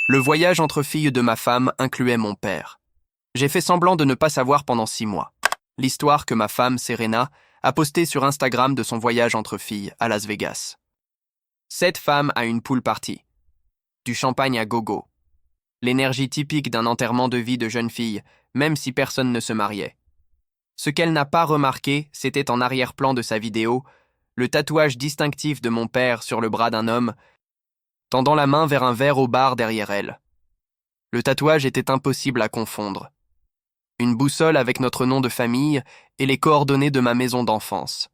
Le voyage entre filles de ma femme incluait mon père. J'ai fait semblant de ne pas savoir pendant 6 mois. L'histoire que ma femme, Serena, a postée sur Instagram de son voyage entre filles à Las Vegas. Cette femme a une pool party. Du champagne à gogo. L'énergie typique d'un enterrement de vie de jeune fille, même si personne ne se mariait. Ce qu'elle n'a pas remarqué, c'était en arrière-plan de sa vidéo, le tatouage distinctif de mon père sur le bras d'un homme, tendant la main vers un verre au bar derrière elle. Le tatouage était impossible à confondre. Une boussole avec notre nom de famille et les coordonnées de ma maison d'enfance.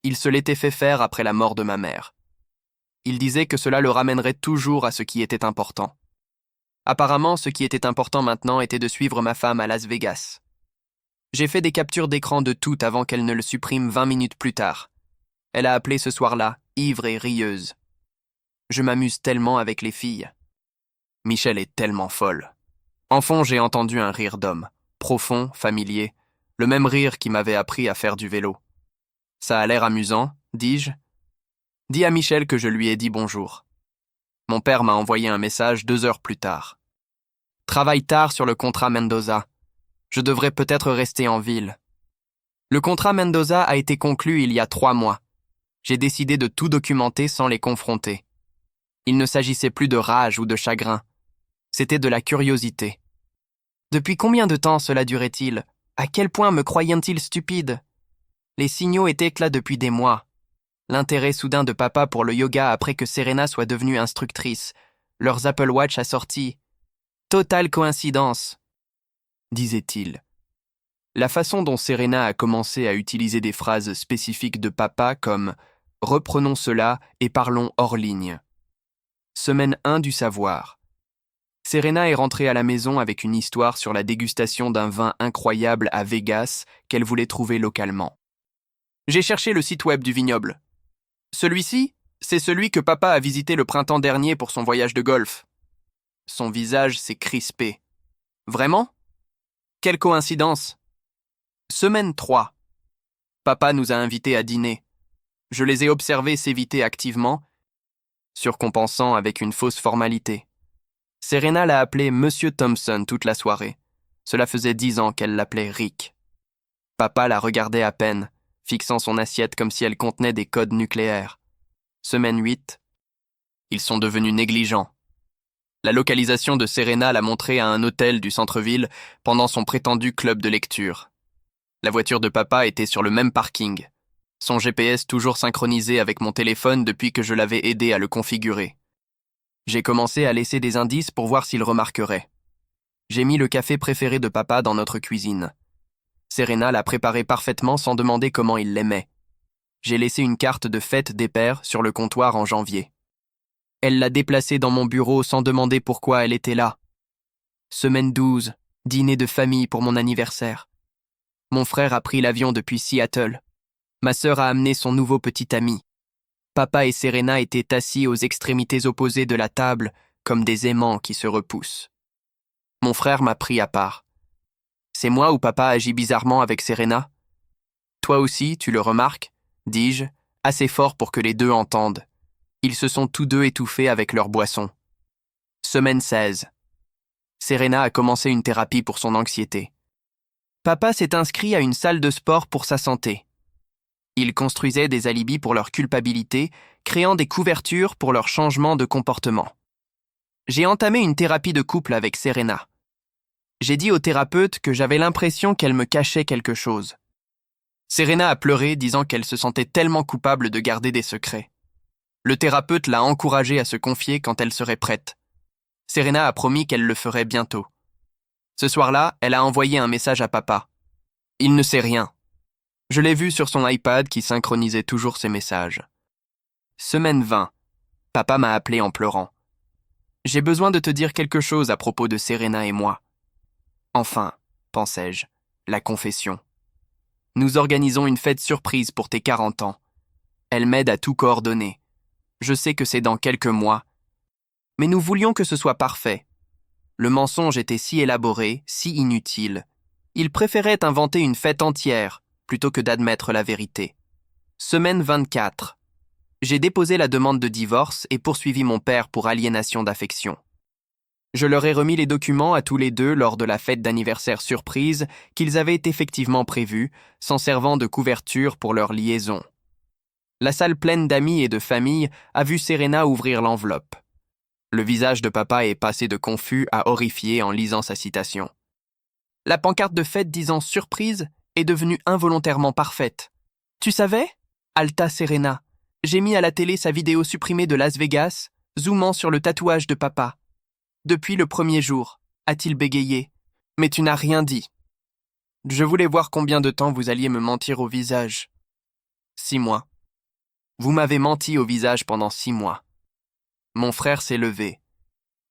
Il se l'était fait faire après la mort de ma mère. Il disait que cela le ramènerait toujours à ce qui était important. Apparemment, ce qui était important maintenant était de suivre ma femme à Las Vegas. J'ai fait des captures d'écran de tout avant qu'elle ne le supprime 20 minutes plus tard. Elle a appelé ce soir-là, ivre et rieuse. Je m'amuse tellement avec les filles. Michel est tellement folle. En fond, j'ai entendu un rire d'homme, profond, familier, le même rire qui m'avait appris à faire du vélo. Ça a l'air amusant, dis-je. Dis à Michel que je lui ai dit bonjour. Mon père m'a envoyé un message 2 heures plus tard. Travaille tard sur le contrat Mendoza. Je devrais peut-être rester en ville. Le contrat Mendoza a été conclu il y a 3 mois. J'ai décidé de tout documenter sans les confronter. Il ne s'agissait plus de rage ou de chagrin. C'était de la curiosité. Depuis combien de temps cela durait-il? À quel point me croyait-il stupide? Les signaux étaient là depuis des mois. L'intérêt soudain de papa pour le yoga après que Serena soit devenue instructrice. Leurs Apple Watch assortis. Totale coïncidence, disait-il. La façon dont Serena a commencé à utiliser des phrases spécifiques de papa comme « reprenons cela et parlons hors ligne ». Semaine 1 du savoir. Serena est rentrée à la maison avec une histoire sur la dégustation d'un vin incroyable à Vegas qu'elle voulait trouver localement. J'ai cherché le site web du vignoble. Celui-ci, c'est celui que papa a visité le printemps dernier pour son voyage de golf. Son visage s'est crispé. Vraiment? Quelle coïncidence! Semaine 3. Papa nous a invités à dîner. Je les ai observés s'éviter activement, surcompensant avec une fausse formalité. Serena l'a appelé Monsieur Thompson toute la soirée. Cela faisait 10 ans qu'elle l'appelait Rick. Papa la regardait à peine, fixant son assiette comme si elle contenait des codes nucléaires. Semaine 8. Ils sont devenus négligents. La localisation de Serena l'a montré à un hôtel du centre-ville pendant son prétendu club de lecture. La voiture de papa était sur le même parking. Son GPS toujours synchronisé avec mon téléphone depuis que je l'avais aidé à le configurer. J'ai commencé à laisser des indices pour voir s'il remarquerait. J'ai mis le café préféré de papa dans notre cuisine. Serena l'a préparé parfaitement sans demander comment il l'aimait. J'ai laissé une carte de fête des pères sur le comptoir en janvier. Elle l'a déplacée dans mon bureau sans demander pourquoi elle était là. Semaine 12, dîner de famille pour mon anniversaire. Mon frère a pris l'avion depuis Seattle. Ma sœur a amené son nouveau petit ami. Papa et Serena étaient assis aux extrémités opposées de la table, comme des aimants qui se repoussent. Mon frère m'a pris à part. C'est moi ou papa agit bizarrement avec Serena? Toi aussi, tu le remarques, dis-je, assez fort pour que les deux entendent. Ils se sont tous deux étouffés avec leur boisson. Semaine 16. Serena a commencé une thérapie pour son anxiété. Papa s'est inscrit à une salle de sport pour sa santé. Ils construisaient des alibis pour leur culpabilité, créant des couvertures pour leur changement de comportement. J'ai entamé une thérapie de couple avec Serena. J'ai dit au thérapeute que j'avais l'impression qu'elle me cachait quelque chose. Serena a pleuré, disant qu'elle se sentait tellement coupable de garder des secrets. Le thérapeute l'a encouragée à se confier quand elle serait prête. Serena a promis qu'elle le ferait bientôt. Ce soir-là, elle a envoyé un message à papa. Il ne sait rien. Je l'ai vu sur son iPad qui synchronisait toujours ses messages. Semaine 20. Papa m'a appelé en pleurant. J'ai besoin de te dire quelque chose à propos de Serena et moi. Enfin, pensais-je, la confession. Nous organisons une fête surprise pour tes 40 ans. Elle m'aide à tout coordonner. Je sais que c'est dans quelques mois. Mais nous voulions que ce soit parfait. Le mensonge était si élaboré, si inutile. Il préférait inventer une fête entière plutôt que d'admettre la vérité. Semaine 24. J'ai déposé la demande de divorce et poursuivi mon père pour aliénation d'affection. Je leur ai remis les documents à tous les deux lors de la fête d'anniversaire surprise qu'ils avaient effectivement prévue, s'en servant de couverture pour leur liaison. La salle pleine d'amis et de famille a vu Serena ouvrir l'enveloppe. Le visage de papa est passé de confus à horrifié en lisant sa citation. La pancarte de fête disant surprise est devenue involontairement parfaite. Tu savais? Alta Serena. J'ai mis à la télé sa vidéo supprimée de Las Vegas, zoomant sur le tatouage de papa. Depuis le premier jour, a-t-il bégayé. Mais tu n'as rien dit. Je voulais voir combien de temps vous alliez me mentir au visage. 6 mois. Vous m'avez menti au visage pendant 6 mois. Mon frère s'est levé.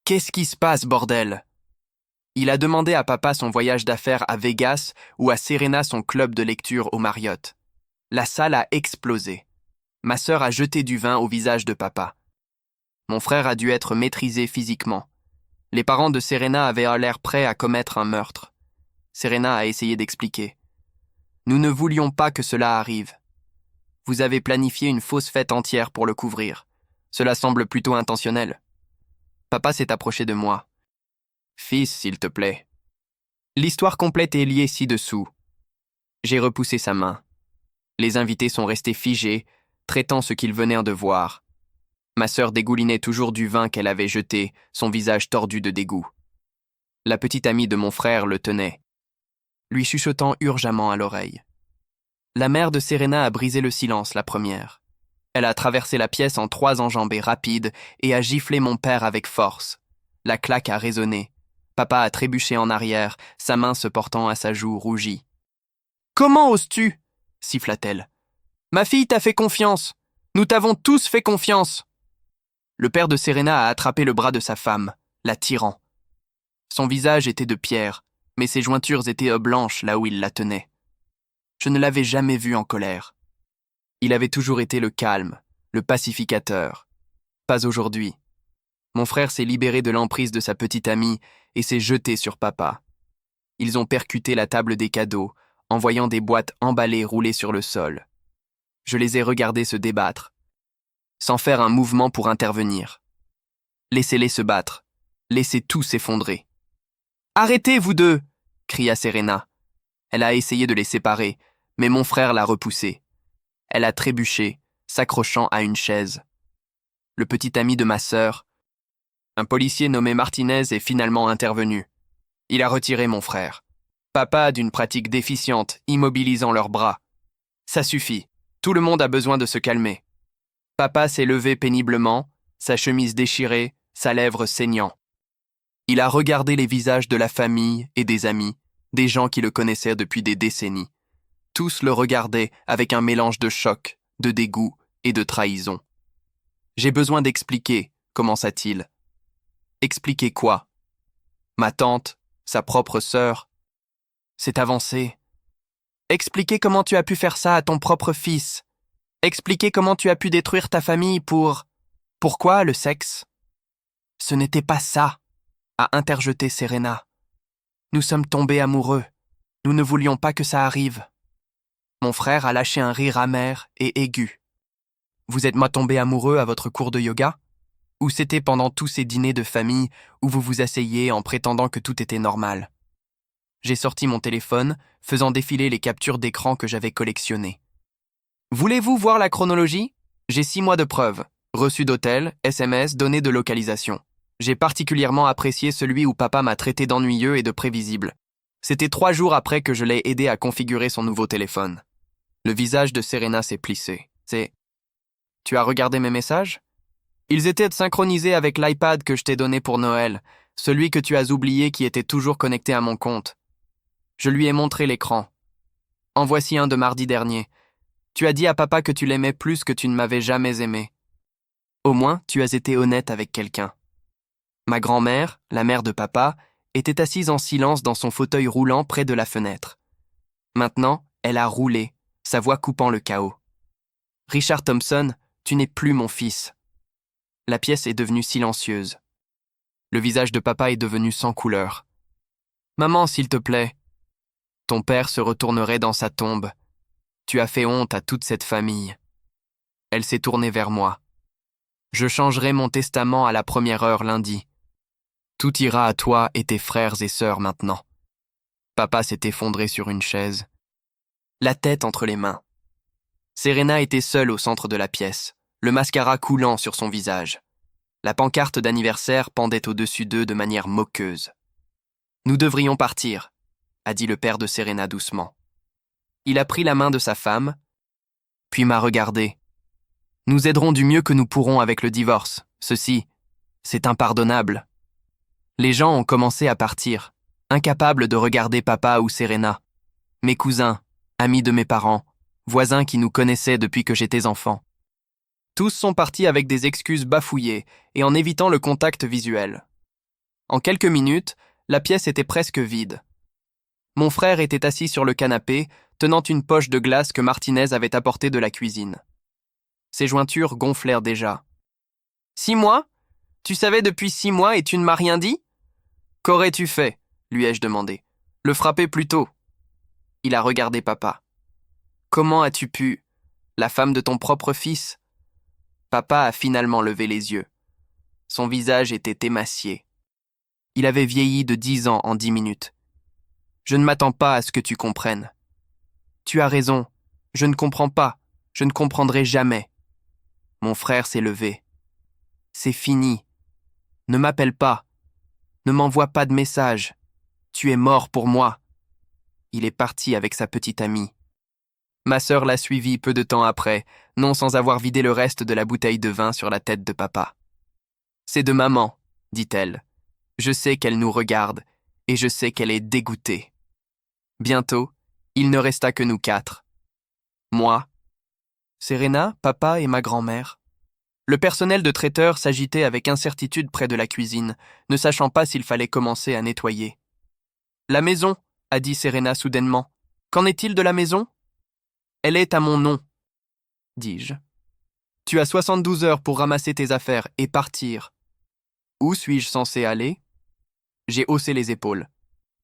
Qu'est-ce qui se passe, bordel? Il a demandé à papa son voyage d'affaires à Vegas ou à Serena son club de lecture au Marriott. La salle a explosé. Ma sœur a jeté du vin au visage de papa. Mon frère a dû être maîtrisé physiquement. Les parents de Serena avaient l'air prêts à commettre un meurtre. Serena a essayé d'expliquer. Nous ne voulions pas que cela arrive. Vous avez planifié une fausse fête entière pour le couvrir. Cela semble plutôt intentionnel. Papa s'est approché de moi. Fils, s'il te plaît. L'histoire complète est liée ci-dessous. J'ai repoussé sa main. Les invités sont restés figés, traitant ce qu'ils venaient de voir. Ma sœur dégoulinait toujours du vin qu'elle avait jeté, son visage tordu de dégoût. La petite amie de mon frère le tenait, lui chuchotant urgemment à l'oreille. La mère de Serena a brisé le silence, la première. Elle a traversé la pièce en 3 enjambées rapides et a giflé mon père avec force. La claque a résonné. Papa a trébuché en arrière, sa main se portant à sa joue rougie. « Comment oses-tu » siffla-t-elle. « Ma fille t'a fait confiance. Nous t'avons tous fait confiance. » Le père de Serena a attrapé le bras de sa femme, la tirant. Son visage était de pierre, mais ses jointures étaient blanches là où il la tenait. Je ne l'avais jamais vu en colère. Il avait toujours été le calme, le pacificateur. Pas aujourd'hui. Mon frère s'est libéré de l'emprise de sa petite amie et s'est jeté sur papa. Ils ont percuté la table des cadeaux, en voyant des boîtes emballées rouler sur le sol. Je les ai regardés se débattre, sans faire un mouvement pour intervenir. Laissez-les se battre. Laissez tout s'effondrer. « Arrêtez, vous deux !» cria Serena. Elle a essayé de les séparer, mais mon frère l'a repoussée. Elle a trébuché, s'accrochant à une chaise. Le petit ami de ma sœur, un policier nommé Martinez, est finalement intervenu. Il a retiré mon frère. Papa d'une pratique déficiente, immobilisant leurs bras. Ça suffit. Tout le monde a besoin de se calmer. Papa s'est levé péniblement, sa chemise déchirée, sa lèvre saignant. Il a regardé les visages de la famille et des amis, des gens qui le connaissaient depuis des décennies. Tous le regardaient avec un mélange de choc, de dégoût et de trahison. « J'ai besoin d'expliquer », commença-t-il. « Expliquer quoi ? Ma tante, sa propre sœur. C'est avancé. Expliquer comment tu as pu faire ça à ton propre fils. Expliquer comment tu as pu détruire ta famille pour... Pourquoi le sexe ? Ce n'était pas ça, a interjeté Serena. Nous sommes tombés amoureux. Nous ne voulions pas que ça arrive. Mon frère a lâché un rire amer et aigu. Vous êtes-moi tombé amoureux à votre cours de yoga ? Ou c'était pendant tous ces dîners de famille où vous vous asseyez en prétendant que tout était normal ? J'ai sorti mon téléphone, faisant défiler les captures d'écran que j'avais collectionnées. Voulez-vous voir la chronologie ? J'ai 6 mois de preuves. Reçu d'hôtel, SMS, données de localisation. J'ai particulièrement apprécié celui où papa m'a traité d'ennuyeux et de prévisible. C'était 3 jours après que je l'ai aidé à configurer son nouveau téléphone. Le visage de Serena s'est plissé. Tu as regardé mes messages ? Ils étaient synchronisés avec l'iPad que je t'ai donné pour Noël, celui que tu as oublié qui était toujours connecté à mon compte. Je lui ai montré l'écran. En voici un de mardi dernier. Tu as dit à papa que tu l'aimais plus que tu ne m'avais jamais aimé. Au moins, tu as été honnête avec quelqu'un. Ma grand-mère, la mère de papa, était assise en silence dans son fauteuil roulant près de la fenêtre. Maintenant, elle a roulé, sa voix coupant le chaos. Richard Thompson, tu n'es plus mon fils. La pièce est devenue silencieuse. Le visage de papa est devenu sans couleur. Maman, s'il te plaît. Ton père se retournerait dans sa tombe. Tu as fait honte à toute cette famille. Elle s'est tournée vers moi. Je changerai mon testament à la première heure lundi. Tout ira à toi et tes frères et sœurs maintenant. Papa s'est effondré sur une chaise, la tête entre les mains. Serena était seule au centre de la pièce, le mascara coulant sur son visage. La pancarte d'anniversaire pendait au-dessus d'eux de manière moqueuse. Nous devrions partir, a dit le père de Serena doucement. Il a pris la main de sa femme, puis m'a regardé. Nous aiderons du mieux que nous pourrons avec le divorce. Ceci, c'est impardonnable. Les gens ont commencé à partir, incapables de regarder papa ou Serena. Mes cousins, amis de mes parents, voisins qui nous connaissaient depuis que j'étais enfant. Tous sont partis avec des excuses bafouillées et en évitant le contact visuel. En quelques minutes, la pièce était presque vide. Mon frère était assis sur le canapé, tenant une poche de glace que Martinez avait apportée de la cuisine. Ses jointures gonflèrent déjà. « 6 mois ? Tu savais depuis 6 mois et tu ne m'as rien dit ? Qu'aurais-tu fait ? Lui ai-je demandé. Le frapper plus tôt. Il a regardé papa. Comment as-tu pu ? La femme de ton propre fils ? Papa a finalement levé les yeux. Son visage était émacié. Il avait vieilli de 10 ans en 10 minutes. Je ne m'attends pas à ce que tu comprennes. Tu as raison, je ne comprends pas, je ne comprendrai jamais. Mon frère s'est levé. C'est fini. Ne m'appelle pas. Ne m'envoie pas de message. Tu es mort pour moi. Il est parti avec sa petite amie. Ma sœur l'a suivi peu de temps après, non sans avoir vidé le reste de la bouteille de vin sur la tête de papa. C'est de maman, dit-elle. Je sais qu'elle nous regarde, et je sais qu'elle est dégoûtée. Bientôt, il ne resta que nous 4. Moi, Serena, papa et ma grand-mère. Le personnel de traiteur s'agitait avec incertitude près de la cuisine, ne sachant pas s'il fallait commencer à nettoyer. « La maison » a dit Serena soudainement. « Qu'en est-il de la maison ?»« Elle est à mon nom, » dis-je. « Tu as 72 heures pour ramasser tes affaires et partir. » « Où suis-je censé aller ?» J'ai haussé les épaules.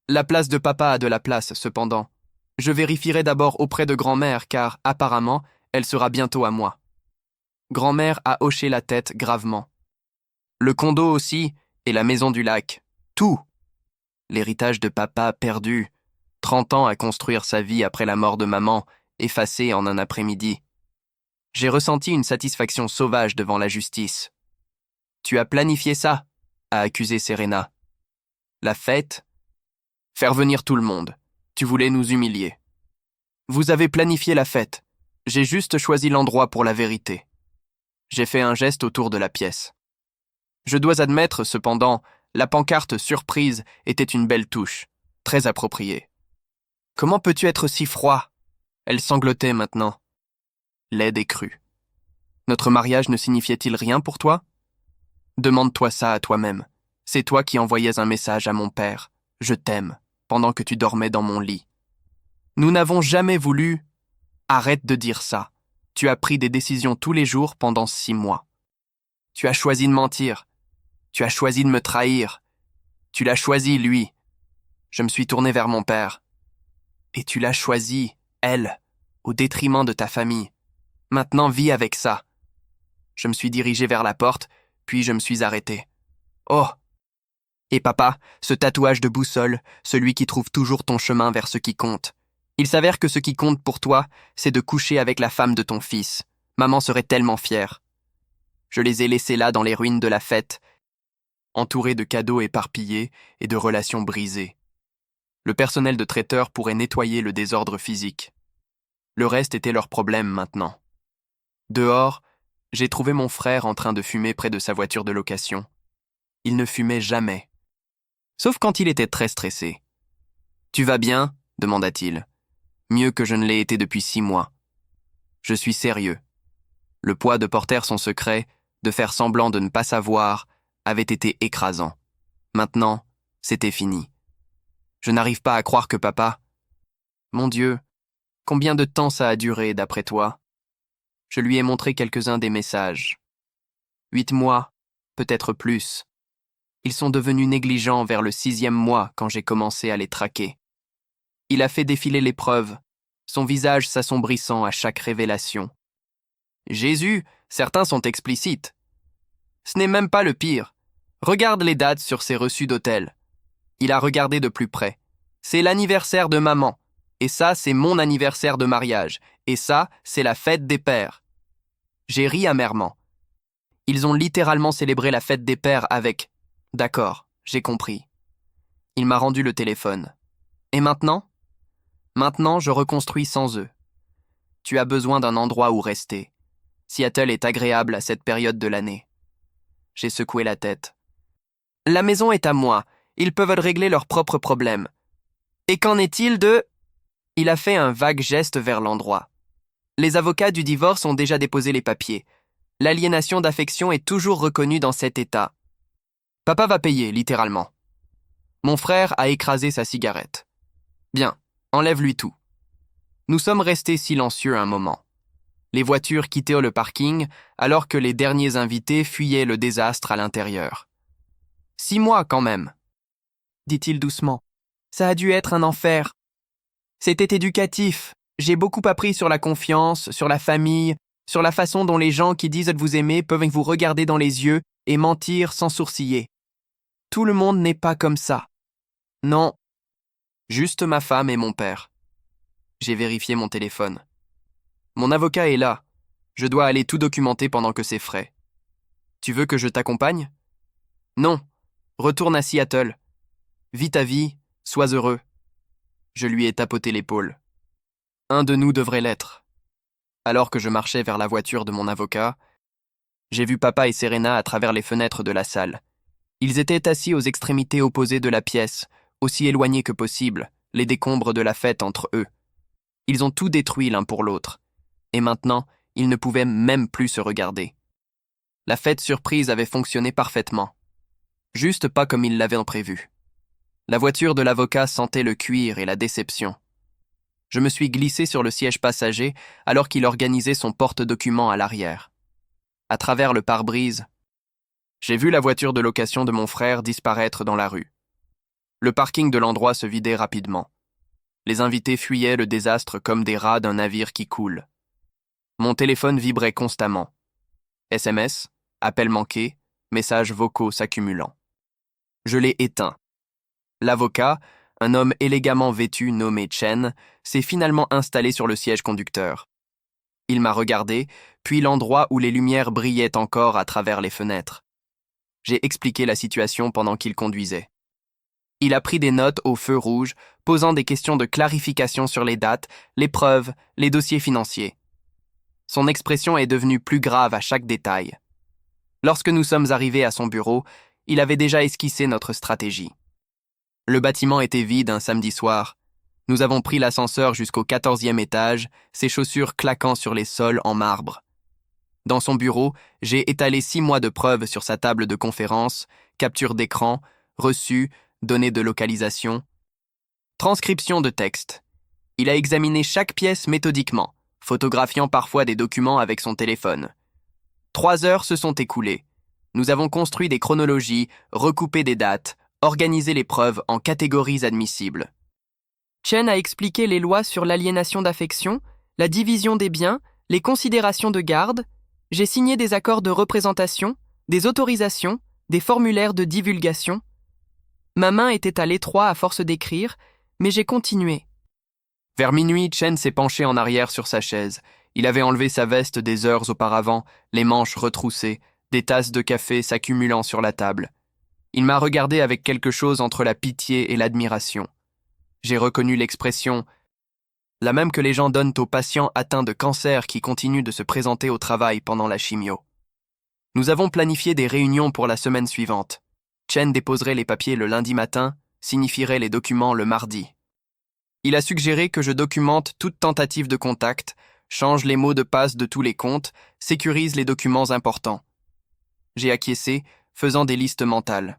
La place de papa a de la place, cependant. Je vérifierai d'abord auprès de grand-mère, car, apparemment, elle sera bientôt à moi. Grand-mère a hoché la tête gravement. Le condo aussi, et la maison du lac. Tout. L'héritage de papa perdu. 30 ans à construire sa vie après la mort de maman, effacée en un après-midi. J'ai ressenti une satisfaction sauvage devant la justice. Tu as planifié ça, a accusé Serena. La fête ? Faire venir tout le monde. Tu voulais nous humilier. Vous avez planifié la fête. J'ai juste choisi l'endroit pour la vérité. J'ai fait un geste autour de la pièce. Je dois admettre, cependant, la pancarte surprise était une belle touche, très appropriée. Comment peux-tu être si froid ? Elle sanglotait maintenant. Laide et crue. Notre mariage ne signifiait-il rien pour toi ? Demande-toi ça à toi-même. C'est toi qui envoyais un message à mon père. Je t'aime, pendant que tu dormais dans mon lit. Nous n'avons jamais voulu... Arrête de dire ça. Tu as pris des décisions tous les jours pendant 6 mois. Tu as choisi de mentir. Tu as choisi de me trahir. Tu l'as choisi, lui. Je me suis tourné vers mon père. Et tu l'as choisi, elle, au détriment de ta famille. Maintenant, vis avec ça. Je me suis dirigé vers la porte, puis je me suis arrêté. Oh ! Et papa, ce tatouage de boussole, celui qui trouve toujours ton chemin vers ce qui compte. Il s'avère que ce qui compte pour toi, c'est de coucher avec la femme de ton fils. Maman serait tellement fière. Je les ai laissés là dans les ruines de la fête, entourés de cadeaux éparpillés et de relations brisées. Le personnel de traiteur pourrait nettoyer le désordre physique. Le reste était leur problème maintenant. Dehors, j'ai trouvé mon frère en train de fumer près de sa voiture de location. Il ne fumait jamais. Sauf quand il était très stressé. « Tu vas bien ?» demanda-t-il. « Mieux que je ne l'ai été depuis 6 mois. Je suis sérieux. » Le poids de porter son secret, de faire semblant de ne pas savoir, avait été écrasant. Maintenant, c'était fini. Je n'arrive pas à croire que papa... Mon Dieu, combien de temps ça a duré, d'après toi ? Je lui ai montré quelques-uns des messages. 8 mois, peut-être plus. Ils sont devenus négligents vers le 6e mois quand j'ai commencé à les traquer. Il a fait défiler les preuves, son visage s'assombrissant à chaque révélation. Jésus, certains sont explicites. Ce n'est même pas le pire. Regarde les dates sur ses reçus d'hôtel. Il a regardé de plus près. C'est l'anniversaire de maman. Et ça, c'est mon anniversaire de mariage. Et ça, c'est la fête des pères. J'ai ri amèrement. Ils ont littéralement célébré la fête des pères avec... D'accord, j'ai compris. Il m'a rendu le téléphone. Et maintenant ? Maintenant, je reconstruis sans eux. Tu as besoin d'un endroit où rester. Seattle est agréable à cette période de l'année. J'ai secoué la tête. La maison est à moi. Ils peuvent régler leurs propres problèmes. Et qu'en est-il de... Il a fait un vague geste vers l'endroit. Les avocats du divorce ont déjà déposé les papiers. L'aliénation d'affection est toujours reconnue dans cet état. Papa va payer, littéralement. Mon frère a écrasé sa cigarette. Bien, enlève-lui tout. Nous sommes restés silencieux un moment. Les voitures quittaient le parking alors que les derniers invités fuyaient le désastre à l'intérieur. 6 mois quand même, dit-il doucement. Ça a dû être un enfer. C'était éducatif. J'ai beaucoup appris sur la confiance, sur la famille, sur la façon dont les gens qui disent de vous aimer peuvent vous regarder dans les yeux et mentir sans sourciller. Tout le monde n'est pas comme ça. Non. Juste ma femme et mon père. J'ai vérifié mon téléphone. Mon avocat est là. Je dois aller tout documenter pendant que c'est frais. Tu veux que je t'accompagne ? Non. Retourne à Seattle. Vis ta vie, sois heureux. Je lui ai tapoté l'épaule. Un de nous devrait l'être. Alors que je marchais vers la voiture de mon avocat, j'ai vu papa et Serena à travers les fenêtres de la salle. Ils étaient assis aux extrémités opposées de la pièce, aussi éloignés que possible, les décombres de la fête entre eux. Ils ont tout détruit l'un pour l'autre. Et maintenant, ils ne pouvaient même plus se regarder. La fête surprise avait fonctionné parfaitement. Juste pas comme ils l'avaient prévu. La voiture de l'avocat sentait le cuir et la déception. Je me suis glissé sur le siège passager alors qu'il organisait son porte-documents à l'arrière. À travers le pare-brise, j'ai vu la voiture de location de mon frère disparaître dans la rue. Le parking de l'endroit se vidait rapidement. Les invités fuyaient le désastre comme des rats d'un navire qui coule. Mon téléphone vibrait constamment. SMS, appels manqués, messages vocaux s'accumulant. Je l'ai éteint. L'avocat, un homme élégamment vêtu nommé Chen, s'est finalement installé sur le siège conducteur. Il m'a regardé, puis l'endroit où les lumières brillaient encore à travers les fenêtres. J'ai expliqué la situation pendant qu'il conduisait. Il a pris des notes au feu rouge, posant des questions de clarification sur les dates, les preuves, les dossiers financiers. Son expression est devenue plus grave à chaque détail. Lorsque nous sommes arrivés à son bureau, il avait déjà esquissé notre stratégie. Le bâtiment était vide un samedi soir. Nous avons pris l'ascenseur jusqu'au 14e étage, ses chaussures claquant sur les sols en marbre. Dans son bureau, j'ai étalé 6 mois de preuves sur sa table de conférence, capture d'écran, reçus, données de localisation, transcription de texte. Il a examiné chaque pièce méthodiquement, photographiant parfois des documents avec son téléphone. 3 heures se sont écoulées. Nous avons construit des chronologies, recoupé des dates, organisé les preuves en catégories admissibles. Chen a expliqué les lois sur l'aliénation d'affection, la division des biens, les considérations de garde. J'ai signé des accords de représentation, des autorisations, des formulaires de divulgation. Ma main était à l'étroit à force d'écrire, mais j'ai continué. Vers minuit, Chen s'est penché en arrière sur sa chaise. Il avait enlevé sa veste des heures auparavant, les manches retroussées, des tasses de café s'accumulant sur la table. Il m'a regardé avec quelque chose entre la pitié et l'admiration. J'ai reconnu l'expression, la même que les gens donnent aux patients atteints de cancer qui continuent de se présenter au travail pendant la chimio. Nous avons planifié des réunions pour la semaine suivante. Chen déposerait les papiers le lundi matin, signifierait les documents le mardi. Il a suggéré que je documente toute tentative de contact, change les mots de passe de tous les comptes, sécurise les documents importants. J'ai acquiescé, faisant des listes mentales.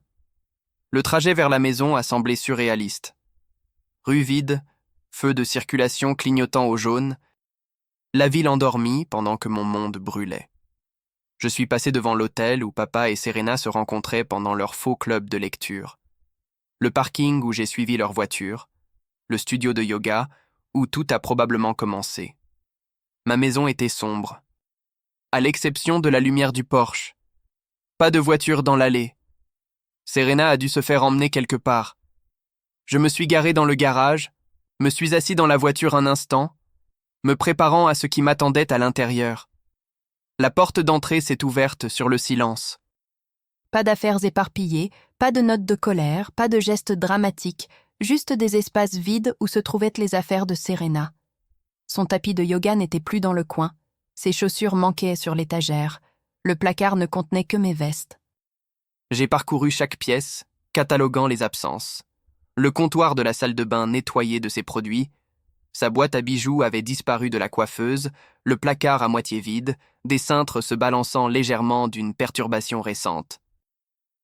Le trajet vers la maison a semblé surréaliste. Rue vide, feu de circulation clignotant au jaune, la ville endormie pendant que mon monde brûlait. Je suis passé devant l'hôtel où papa et Serena se rencontraient pendant leur faux club de lecture. Le parking où j'ai suivi leur voiture, le studio de yoga où tout a probablement commencé. Ma maison était sombre, à l'exception de la lumière du porche. Pas de voiture dans l'allée. Serena a dû se faire emmener quelque part. Je me suis garé dans le garage, me suis assis dans la voiture un instant, me préparant à ce qui m'attendait à l'intérieur. La porte d'entrée s'est ouverte sur le silence. Pas d'affaires éparpillées, pas de notes de colère, pas de gestes dramatiques, juste des espaces vides où se trouvaient les affaires de Serena. Son tapis de yoga n'était plus dans le coin, ses chaussures manquaient sur l'étagère, le placard ne contenait que mes vestes. J'ai parcouru chaque pièce, cataloguant les absences. Le comptoir de la salle de bain nettoyé de ses produits, sa boîte à bijoux avait disparu de la coiffeuse, le placard à moitié vide, des cintres se balançant légèrement d'une perturbation récente.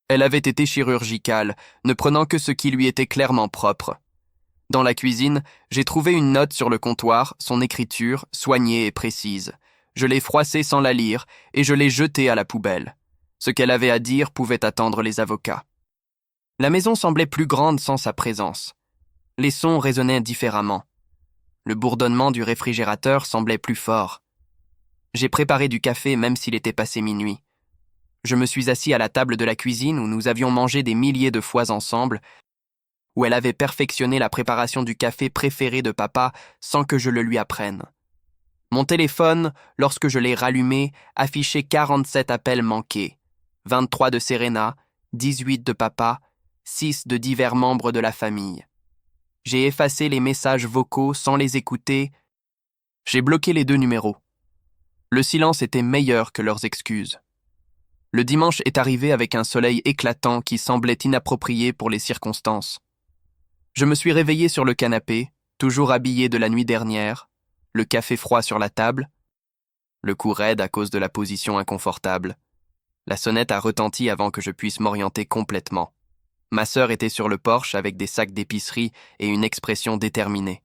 Elle avait été chirurgicale, ne prenant que ce qui lui était clairement propre. Dans la cuisine, j'ai trouvé une note sur le comptoir, son écriture, soignée et précise. Je l'ai froissée sans la lire et je l'ai jetée à la poubelle. Ce qu'elle avait à dire pouvait attendre les avocats. La maison semblait plus grande sans sa présence. Les sons résonnaient différemment. Le bourdonnement du réfrigérateur semblait plus fort. J'ai préparé du café même s'il était passé minuit. Je me suis assis à la table de la cuisine où nous avions mangé des milliers de fois ensemble, où elle avait perfectionné la préparation du café préféré de papa sans que je le lui apprenne. Mon téléphone, lorsque je l'ai rallumé, affichait 47 appels manqués, 23 de Serena, 18 de papa, 6 de divers membres de la famille. J'ai effacé les messages vocaux sans les écouter. J'ai bloqué les 2 numéros. Le silence était meilleur que leurs excuses. Le dimanche est arrivé avec un soleil éclatant qui semblait inapproprié pour les circonstances. Je me suis réveillé sur le canapé, toujours habillé de la nuit dernière, le café froid sur la table, le cou raide à cause de la position inconfortable. La sonnette a retenti avant que je puisse m'orienter complètement. Ma sœur était sur le porche avec des sacs d'épicerie et une expression déterminée.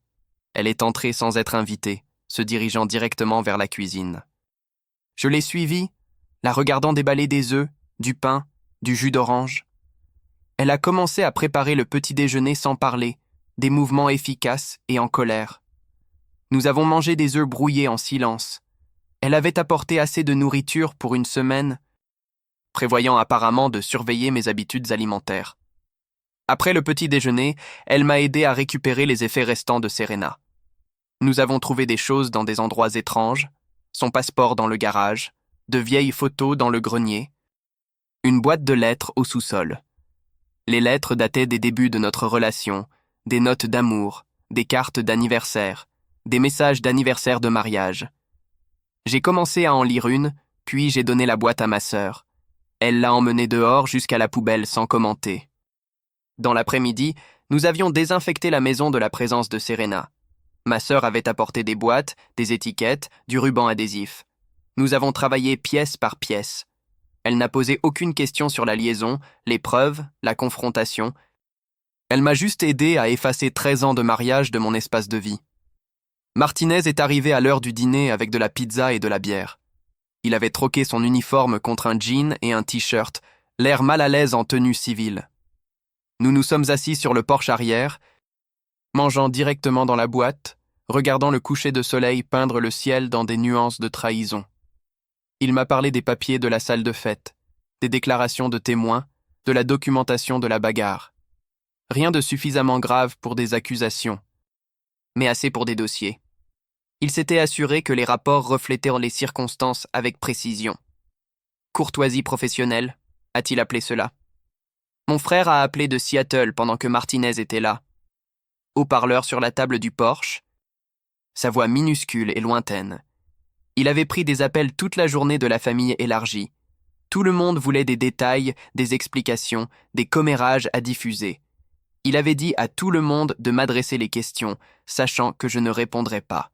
Elle est entrée sans être invitée, se dirigeant directement vers la cuisine. Je l'ai suivie, la regardant déballer des œufs, du pain, du jus d'orange. Elle a commencé à préparer le petit déjeuner sans parler, des mouvements efficaces et en colère. Nous avons mangé des œufs brouillés en silence. Elle avait apporté assez de nourriture pour une semaine, prévoyant apparemment de surveiller mes habitudes alimentaires. Après le petit déjeuner, elle m'a aidé à récupérer les effets restants de Serena. Nous avons trouvé des choses dans des endroits étranges, son passeport dans le garage, de vieilles photos dans le grenier, une boîte de lettres au sous-sol. Les lettres dataient des débuts de notre relation, des notes d'amour, des cartes d'anniversaire, des messages d'anniversaire de mariage. J'ai commencé à en lire une, puis j'ai donné la boîte à ma sœur. Elle l'a emmenée dehors jusqu'à la poubelle sans commenter. Dans l'après-midi, nous avions désinfecté la maison de la présence de Serena. Ma sœur avait apporté des boîtes, des étiquettes, du ruban adhésif. Nous avons travaillé pièce par pièce. Elle n'a posé aucune question sur la liaison, les preuves, la confrontation. Elle m'a juste aidé à effacer 13 ans de mariage de mon espace de vie. Martinez est arrivé à l'heure du dîner avec de la pizza et de la bière. Il avait troqué son uniforme contre un jean et un t-shirt, l'air mal à l'aise en tenue civile. Nous nous sommes assis sur le porche arrière, mangeant directement dans la boîte, regardant le coucher de soleil peindre le ciel dans des nuances de trahison. Il m'a parlé des papiers de la salle de fête, des déclarations de témoins, de la documentation de la bagarre. Rien de suffisamment grave pour des accusations, mais assez pour des dossiers. Il s'était assuré que les rapports reflétaient les circonstances avec précision. Courtoisie professionnelle, a-t-il appelé cela. Mon frère a appelé de Seattle pendant que Martinez était là. Haut-parleur sur la table du porche. Sa voix minuscule et lointaine. Il avait pris des appels toute la journée de la famille élargie. Tout le monde voulait des détails, des explications, des commérages à diffuser. Il avait dit à tout le monde de m'adresser les questions, sachant que je ne répondrais pas.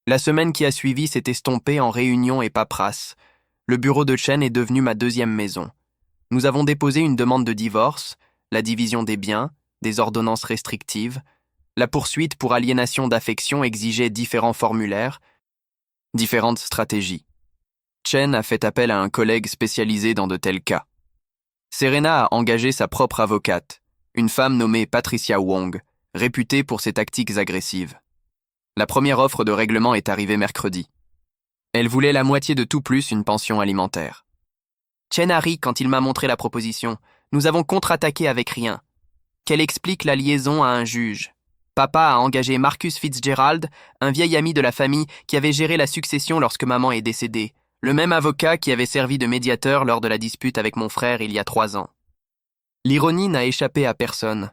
La semaine qui a suivi s'est estompée en réunions et paperasses. Le bureau de Chen est devenu ma deuxième maison. Nous avons déposé une demande de divorce, la division des biens, des ordonnances restrictives. La poursuite pour aliénation d'affection exigeait différents formulaires, différentes stratégies. Chen a fait appel à un collègue spécialisé dans de tels cas. Serena a engagé sa propre avocate, une femme nommée Patricia Wong, réputée pour ses tactiques agressives. La première offre de règlement est arrivée mercredi. Elle voulait la moitié de tout plus une pension alimentaire. Chen a ri quand il m'a montré la proposition. Nous avons contre-attaqué avec rien. Qu'elle explique la liaison à un juge. Papa a engagé Marcus Fitzgerald, un vieil ami de la famille qui avait géré la succession lorsque maman est décédée, le même avocat qui avait servi de médiateur lors de la dispute avec mon frère il y a 3 ans. L'ironie n'a échappé à personne.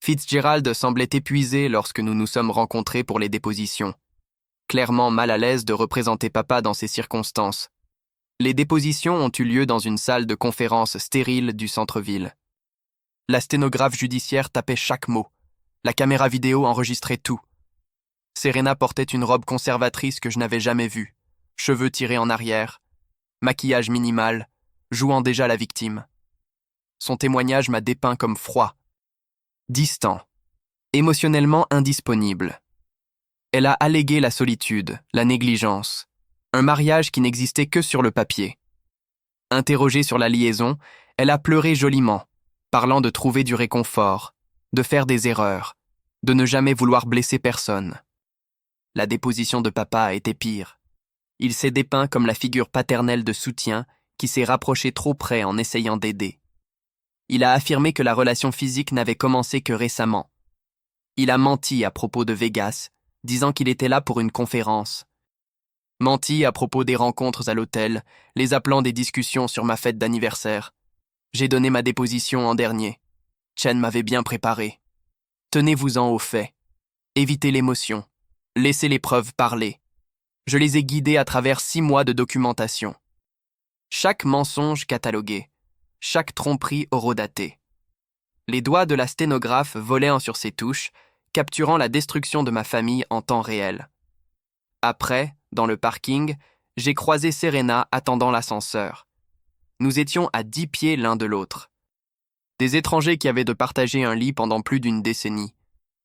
Fitzgerald semblait épuisé lorsque nous nous sommes rencontrés pour les dépositions, clairement mal à l'aise de représenter papa dans ces circonstances. Les dépositions ont eu lieu dans une salle de conférence stérile du centre-ville. La sténographe judiciaire tapait chaque mot. La caméra vidéo enregistrait tout. Serena portait une robe conservatrice que je n'avais jamais vue, cheveux tirés en arrière, maquillage minimal, jouant déjà la victime. Son témoignage m'a dépeint comme froid, distant, émotionnellement indisponible. Elle a allégué la solitude, la négligence, un mariage qui n'existait que sur le papier. Interrogée sur la liaison, elle a pleuré joliment, parlant de trouver du réconfort, de faire des erreurs, de ne jamais vouloir blesser personne. La déposition de papa a été pire. Il s'est dépeint comme la figure paternelle de soutien qui s'est rapproché trop près en essayant d'aider. Il a affirmé que la relation physique n'avait commencé que récemment. Il a menti à propos de Vegas, disant qu'il était là pour une conférence. Menti à propos des rencontres à l'hôtel, les appelant des discussions sur ma fête d'anniversaire. J'ai donné ma déposition en dernier. Chen m'avait bien préparé. Tenez-vous-en aux faits. Évitez l'émotion. Laissez les preuves parler. Je les ai guidés à travers 6 mois de documentation. Chaque mensonge catalogué. Chaque tromperie horodatée. Les doigts de la sténographe volaient sur ses touches, capturant la destruction de ma famille en temps réel. Après, dans le parking, j'ai croisé Serena attendant l'ascenseur. Nous étions à 10 pieds l'un de l'autre. Des étrangers qui avaient de partager un lit pendant plus d'une décennie.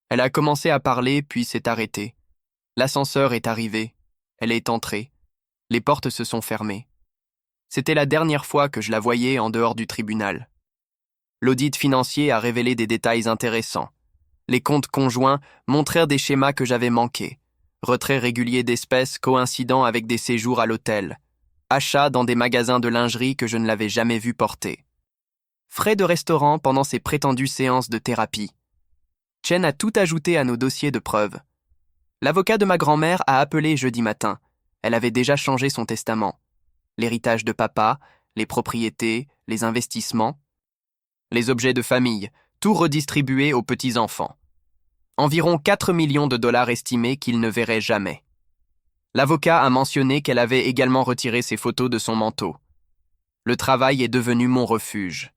Elle a commencé à parler, puis s'est arrêtée. L'ascenseur est arrivé. Elle est entrée. Les portes se sont fermées. C'était la dernière fois que je la voyais en dehors du tribunal. L'audit financier a révélé des détails intéressants. Les comptes conjoints montrèrent des schémas que j'avais manqués. Retrait régulier d'espèces coïncidant avec des séjours à l'hôtel. Achats dans des magasins de lingerie que je ne l'avais jamais vu porter. Frais de restaurant pendant ses prétendues séances de thérapie. Chen a tout ajouté à nos dossiers de preuves. L'avocat de ma grand-mère a appelé jeudi matin. Elle avait déjà changé son testament. L'héritage de papa, les propriétés, les investissements, les objets de famille, tout redistribué aux petits-enfants. Environ 4 millions de dollars estimés qu'il ne verrait jamais. L'avocat a mentionné qu'elle avait également retiré ses photos de son manteau. Le travail est devenu mon refuge.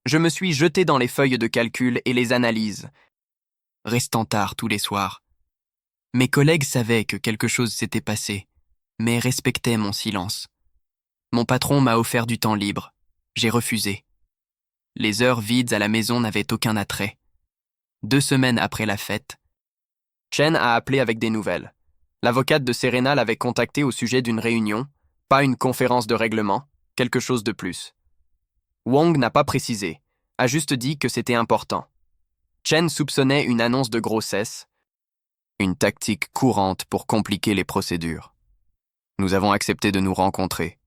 Je me suis jeté dans les feuilles de calcul et les analyses, restant tard tous les soirs. Mes collègues savaient que quelque chose s'était passé, mais respectaient mon silence. Mon patron m'a offert du temps libre. J'ai refusé. Les heures vides à la maison n'avaient aucun attrait. 2 semaines après la fête, Chen a appelé avec des nouvelles. L'avocate de Serena l'avait contacté au sujet d'une réunion, pas une conférence de règlement, quelque chose de plus. Wong n'a pas précisé, a juste dit que c'était important. Chen soupçonnait une annonce de grossesse, une tactique courante pour compliquer les procédures. Nous avons accepté de nous rencontrer.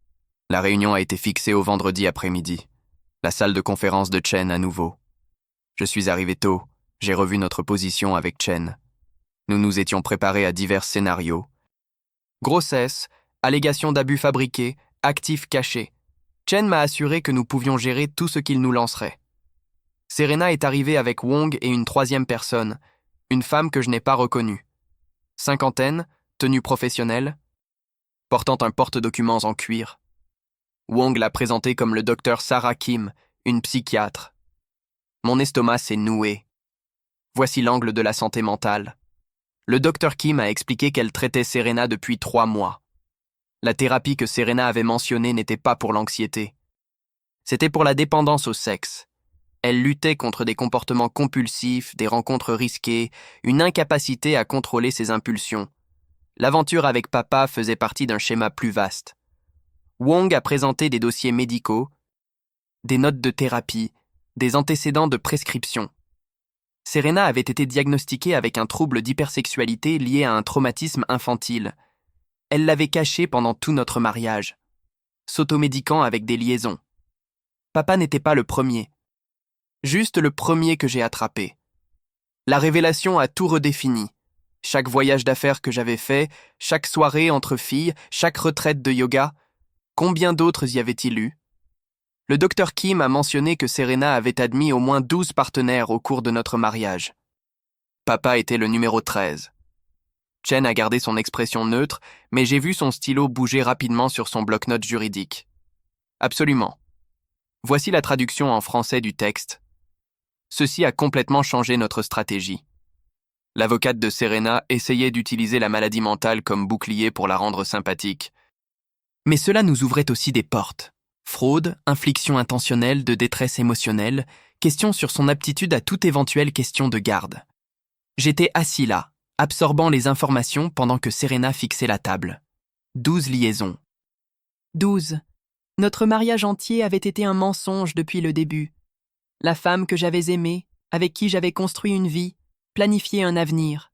La réunion a été fixée au vendredi après-midi. La salle de conférence de Chen à nouveau. Je suis arrivé tôt, j'ai revu notre position avec Chen. Nous nous étions préparés à divers scénarios. Grossesse, allégation d'abus fabriqués, actifs cachés. Chen m'a assuré que nous pouvions gérer tout ce qu'il nous lancerait. Serena est arrivée avec Wong et une 3e personne, une femme que je n'ai pas reconnue. 50aine, tenue professionnelle, portant un porte-documents en cuir. Wong l'a présentée comme le docteur Sarah Kim, une psychiatre. Mon estomac s'est noué. Voici l'angle de la santé mentale. Le docteur Kim a expliqué qu'elle traitait Serena depuis 3 mois. La thérapie que Serena avait mentionnée n'était pas pour l'anxiété. C'était pour la dépendance au sexe. Elle luttait contre des comportements compulsifs, des rencontres risquées, une incapacité à contrôler ses impulsions. L'aventure avec papa faisait partie d'un schéma plus vaste. Wong a présenté des dossiers médicaux, des notes de thérapie, des antécédents de prescription. Serena avait été diagnostiquée avec un trouble d'hypersexualité lié à un traumatisme infantile. Elle l'avait caché pendant tout notre mariage, s'automédiquant avec des liaisons. Papa n'était pas le premier. Juste le premier que j'ai attrapé. La révélation a tout redéfini. Chaque voyage d'affaires que j'avais fait, chaque soirée entre filles, chaque retraite de yoga, combien d'autres y avait-il eu? Le docteur Kim a mentionné que Serena avait admis au moins 12 partenaires au cours de notre mariage. Papa était le numéro 13. Chen a gardé son expression neutre, mais j'ai vu son stylo bouger rapidement sur son bloc-notes juridique. Absolument. Voici la traduction en français du texte. Ceci a complètement changé notre stratégie. L'avocate de Serena essayait d'utiliser la maladie mentale comme bouclier pour la rendre sympathique. Mais cela nous ouvrait aussi des portes. Fraude, infliction intentionnelle de détresse émotionnelle, questions sur son aptitude à toute éventuelle question de garde. J'étais assis là, absorbant les informations pendant que Serena fixait la table. 12 liaisons. 12. Notre mariage entier avait été un mensonge depuis le début. La femme que j'avais aimée, avec qui j'avais construit une vie, planifié un avenir.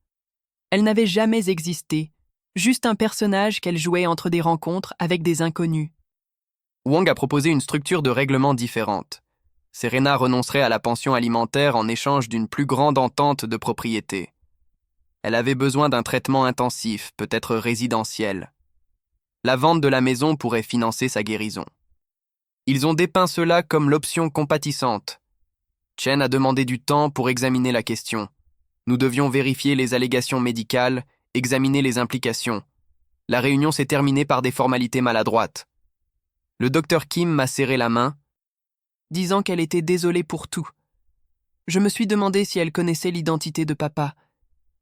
Elle n'avait jamais existé, juste un personnage qu'elle jouait entre des rencontres avec des inconnus. Wang a proposé une structure de règlement différente. Serena renoncerait à la pension alimentaire en échange d'une plus grande entente de propriété. Elle avait besoin d'un traitement intensif, peut-être résidentiel. La vente de la maison pourrait financer sa guérison. Ils ont dépeint cela comme l'option compatissante. Chen a demandé du temps pour examiner la question. Nous devions vérifier les allégations médicales, examiner les implications. La réunion s'est terminée par des formalités maladroites. Le docteur Kim m'a serré la main, disant qu'elle était désolée pour tout. Je me suis demandé si elle connaissait l'identité de papa,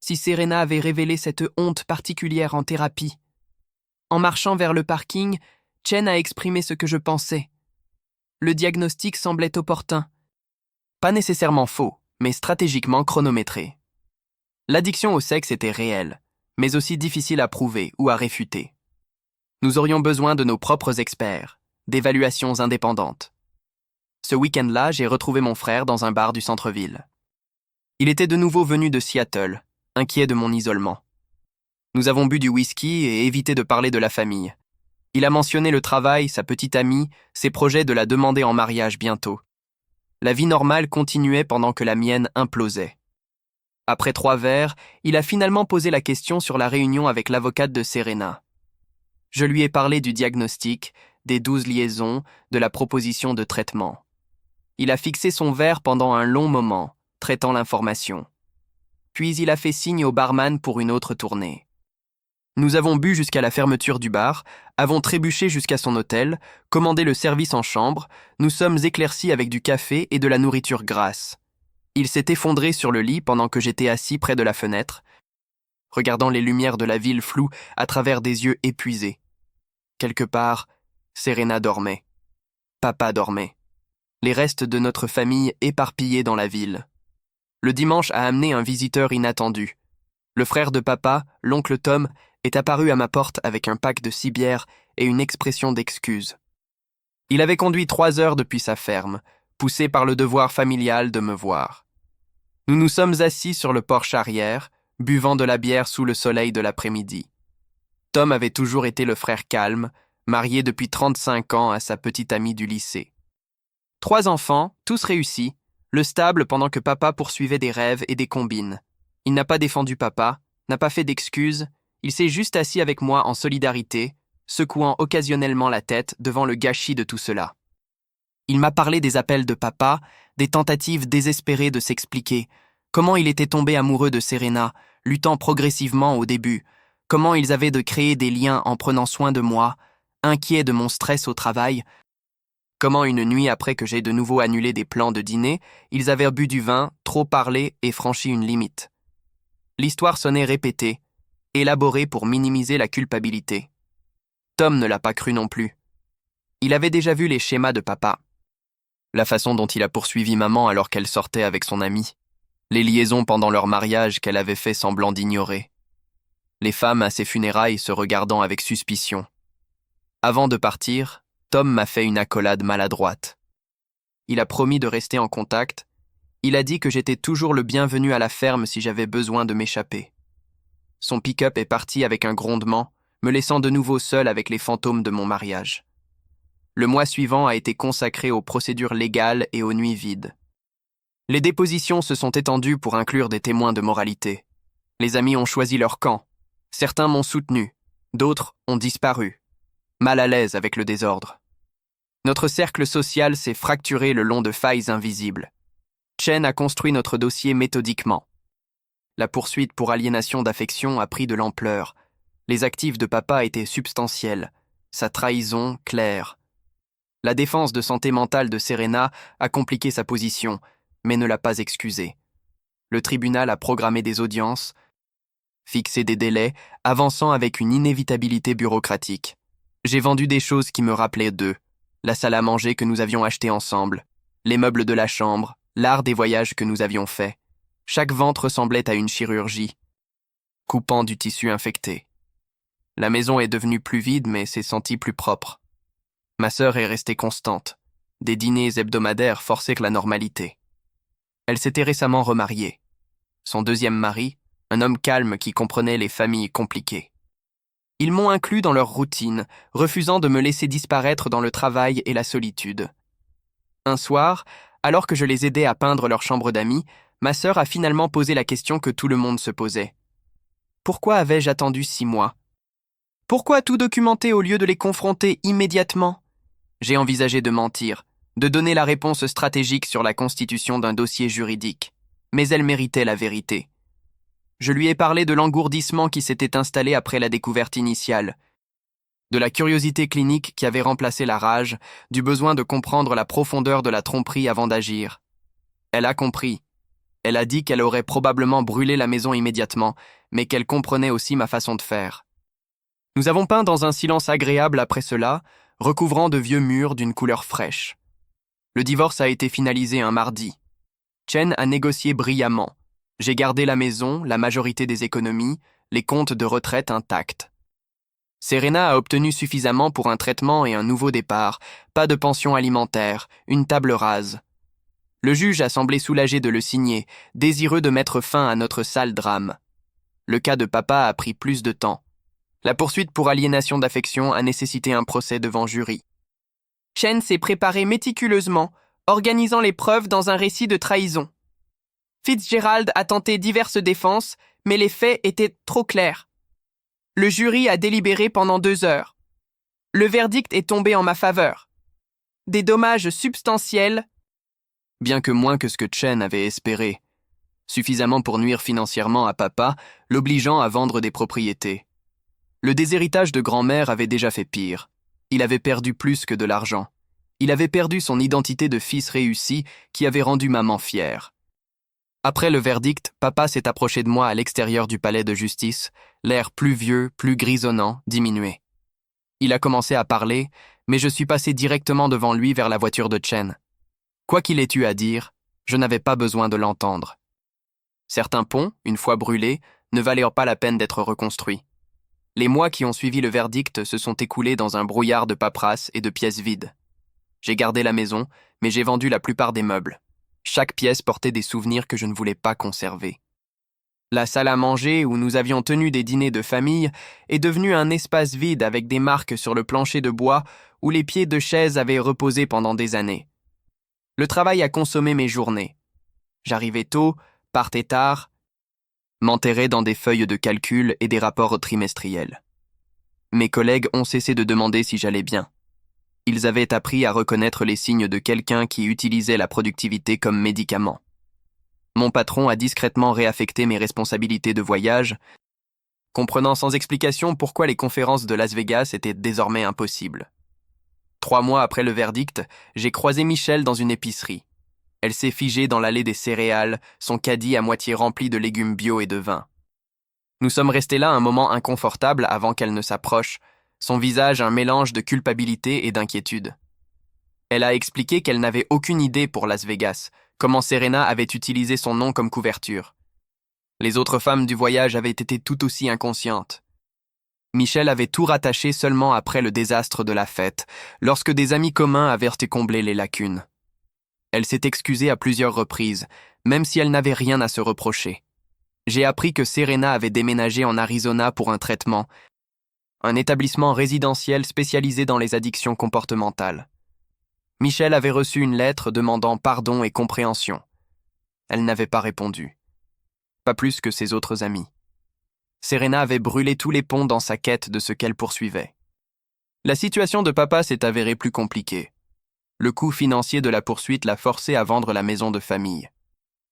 si Serena avait révélé cette honte particulière en thérapie. En marchant vers le parking, Chen a exprimé ce que je pensais. Le diagnostic semblait opportun. Pas nécessairement faux, mais stratégiquement chronométré. L'addiction au sexe était réelle, mais aussi difficile à prouver ou à réfuter. Nous aurions besoin de nos propres experts, d'évaluations indépendantes. Ce week-end-là, j'ai retrouvé mon frère dans un bar du centre-ville. Il était de nouveau venu de Seattle, inquiet de mon isolement. Nous avons bu du whisky et évité de parler de la famille. Il a mentionné le travail, sa petite amie, ses projets de la demander en mariage bientôt. La vie normale continuait pendant que la mienne implosait. Après 3 verres, il a finalement posé la question sur la réunion avec l'avocate de Serena. Je lui ai parlé du diagnostic, des 12 liaisons, de la proposition de traitement. Il a fixé son verre pendant un long moment, traitant l'information. Puis il a fait signe au barman pour une autre tournée. Nous avons bu jusqu'à la fermeture du bar, avons trébuché jusqu'à son hôtel, commandé le service en chambre, nous sommes éclaircis avec du café et de la nourriture grasse. Il s'est effondré sur le lit pendant que j'étais assis près de la fenêtre, regardant les lumières de la ville floues à travers des yeux épuisés. Quelque part, Serena dormait. Papa dormait. Les restes de notre famille éparpillés dans la ville. Le dimanche a amené un visiteur inattendu. Le frère de papa, l'oncle Tom, est apparu à ma porte avec un pack de 6 bières et une expression d'excuse. Il avait conduit 3 heures depuis sa ferme, poussé par le devoir familial de me voir. Nous nous sommes assis sur le porche arrière, buvant de la bière sous le soleil de l'après-midi. Tom avait toujours été le frère calme, marié depuis 35 ans à sa petite amie du lycée. 3 enfants, tous réussis, le stable pendant que papa poursuivait des rêves et des combines. Il n'a pas défendu papa, n'a pas fait d'excuses, il s'est juste assis avec moi en solidarité, secouant occasionnellement la tête devant le gâchis de tout cela. Il m'a parlé des appels de papa, des tentatives désespérées de s'expliquer, comment il était tombé amoureux de Serena, luttant progressivement au début, comment ils avaient de créer des liens en prenant soin de moi, inquiets de mon stress au travail, comment une nuit après que j'ai de nouveau annulé des plans de dîner, ils avaient bu du vin, trop parlé et franchi une limite. L'histoire sonnait répétée, élaborée pour minimiser la culpabilité. Tom ne l'a pas cru non plus. Il avait déjà vu les schémas de papa. La façon dont il a poursuivi maman alors qu'elle sortait avec son ami. Les liaisons pendant leur mariage qu'elle avait fait semblant d'ignorer. Les femmes à ses funérailles se regardant avec suspicion. Avant de partir, Tom m'a fait une accolade maladroite. Il a promis de rester en contact. Il a dit que j'étais toujours le bienvenu à la ferme si j'avais besoin de m'échapper. Son pick-up est parti avec un grondement, me laissant de nouveau seul avec les fantômes de mon mariage. Le mois suivant a été consacré aux procédures légales et aux nuits vides. Les dépositions se sont étendues pour inclure des témoins de moralité. Les amis ont choisi leur camp. Certains m'ont soutenu, d'autres ont disparu, mal à l'aise avec le désordre. Notre cercle social s'est fracturé le long de failles invisibles. Chen a construit notre dossier méthodiquement. La poursuite pour aliénation d'affection a pris de l'ampleur. Les actifs de papa étaient substantiels, sa trahison claire. La défense de santé mentale de Serena a compliqué sa position, mais ne l'a pas excusée. Le tribunal a programmé des audiences, fixé des délais, avançant avec une inévitabilité bureaucratique. J'ai vendu des choses qui me rappelaient d'eux. La salle à manger que nous avions achetée ensemble, les meubles de la chambre, l'art des voyages que nous avions faits. Chaque vente ressemblait à une chirurgie, coupant du tissu infecté. La maison est devenue plus vide, mais s'est sentie plus propre. Ma sœur est restée constante. Des dîners hebdomadaires forçaient la normalité. Elle s'était récemment remariée. Son deuxième mari, un homme calme qui comprenait les familles compliquées. Ils m'ont inclus dans leur routine, refusant de me laisser disparaître dans le travail et la solitude. Un soir, alors que je les aidais à peindre leur chambre d'amis, ma sœur a finalement posé la question que tout le monde se posait. Pourquoi avais-je attendu 6 mois? Pourquoi tout documenter au lieu de les confronter immédiatement? J'ai envisagé de mentir, de donner la réponse stratégique sur la constitution d'un dossier juridique. Mais elle méritait la vérité. Je lui ai parlé de l'engourdissement qui s'était installé après la découverte initiale, de la curiosité clinique qui avait remplacé la rage, du besoin de comprendre la profondeur de la tromperie avant d'agir. Elle a compris. Elle a dit qu'elle aurait probablement brûlé la maison immédiatement, mais qu'elle comprenait aussi ma façon de faire. Nous avons peint dans un silence agréable après cela, recouvrant de vieux murs d'une couleur fraîche. Le divorce a été finalisé un mardi. Chen a négocié brillamment. J'ai gardé la maison, la majorité des économies, les comptes de retraite intacts. Serena a obtenu suffisamment pour un traitement et un nouveau départ, pas de pension alimentaire, une table rase. Le juge a semblé soulagé de le signer, désireux de mettre fin à notre sale drame. Le cas de papa a pris plus de temps. La poursuite pour aliénation d'affection a nécessité un procès devant jury. Chen s'est préparé méticuleusement, organisant les preuves dans un récit de trahison. Fitzgerald a tenté diverses défenses, mais les faits étaient trop clairs. Le jury a délibéré pendant 2 heures. Le verdict est tombé en ma faveur. Des dommages substantiels, bien que moins que ce que Chen avait espéré, suffisamment pour nuire financièrement à papa, l'obligeant à vendre des propriétés. Le déshéritage de grand-mère avait déjà fait pire. Il avait perdu plus que de l'argent. Il avait perdu son identité de fils réussi qui avait rendu maman fière. Après le verdict, papa s'est approché de moi à l'extérieur du palais de justice, l'air plus vieux, plus grisonnant, diminué. Il a commencé à parler, mais je suis passé directement devant lui vers la voiture de Chen. Quoi qu'il ait eu à dire, je n'avais pas besoin de l'entendre. Certains ponts, une fois brûlés, ne valaient pas la peine d'être reconstruits. Les mois qui ont suivi le verdict se sont écoulés dans un brouillard de paperasse et de pièces vides. J'ai gardé la maison, mais j'ai vendu la plupart des meubles. Chaque pièce portait des souvenirs que je ne voulais pas conserver. La salle à manger, où nous avions tenu des dîners de famille, est devenue un espace vide avec des marques sur le plancher de bois où les pieds de chaises avaient reposé pendant des années. Le travail a consommé mes journées. J'arrivais tôt, partais tard, m'enterrais dans des feuilles de calcul et des rapports trimestriels. Mes collègues ont cessé de demander si j'allais bien. Ils avaient appris à reconnaître les signes de quelqu'un qui utilisait la productivité comme médicament. Mon patron a discrètement réaffecté mes responsabilités de voyage, comprenant sans explication pourquoi les conférences de Las Vegas étaient désormais impossibles. 3 mois après le verdict, j'ai croisé Michelle dans une épicerie. Elle s'est figée dans l'allée des céréales, son caddie à moitié rempli de légumes bio et de vin. Nous sommes restés là un moment inconfortable avant qu'elle ne s'approche, son visage un mélange de culpabilité et d'inquiétude. Elle a expliqué qu'elle n'avait aucune idée pour Las Vegas, comment Serena avait utilisé son nom comme couverture. Les autres femmes du voyage avaient été tout aussi inconscientes. Michel avait tout rattaché seulement après le désastre de la fête, lorsque des amis communs avaient comblé les lacunes. Elle s'est excusée à plusieurs reprises, même si elle n'avait rien à se reprocher. J'ai appris que Serena avait déménagé en Arizona pour un traitement, un établissement résidentiel spécialisé dans les addictions comportementales. Michelle avait reçu une lettre demandant pardon et compréhension. Elle n'avait pas répondu. Pas plus que ses autres amis. Serena avait brûlé tous les ponts dans sa quête de ce qu'elle poursuivait. La situation de papa s'est avérée plus compliquée. Le coût financier de la poursuite l'a forcé à vendre la maison de famille.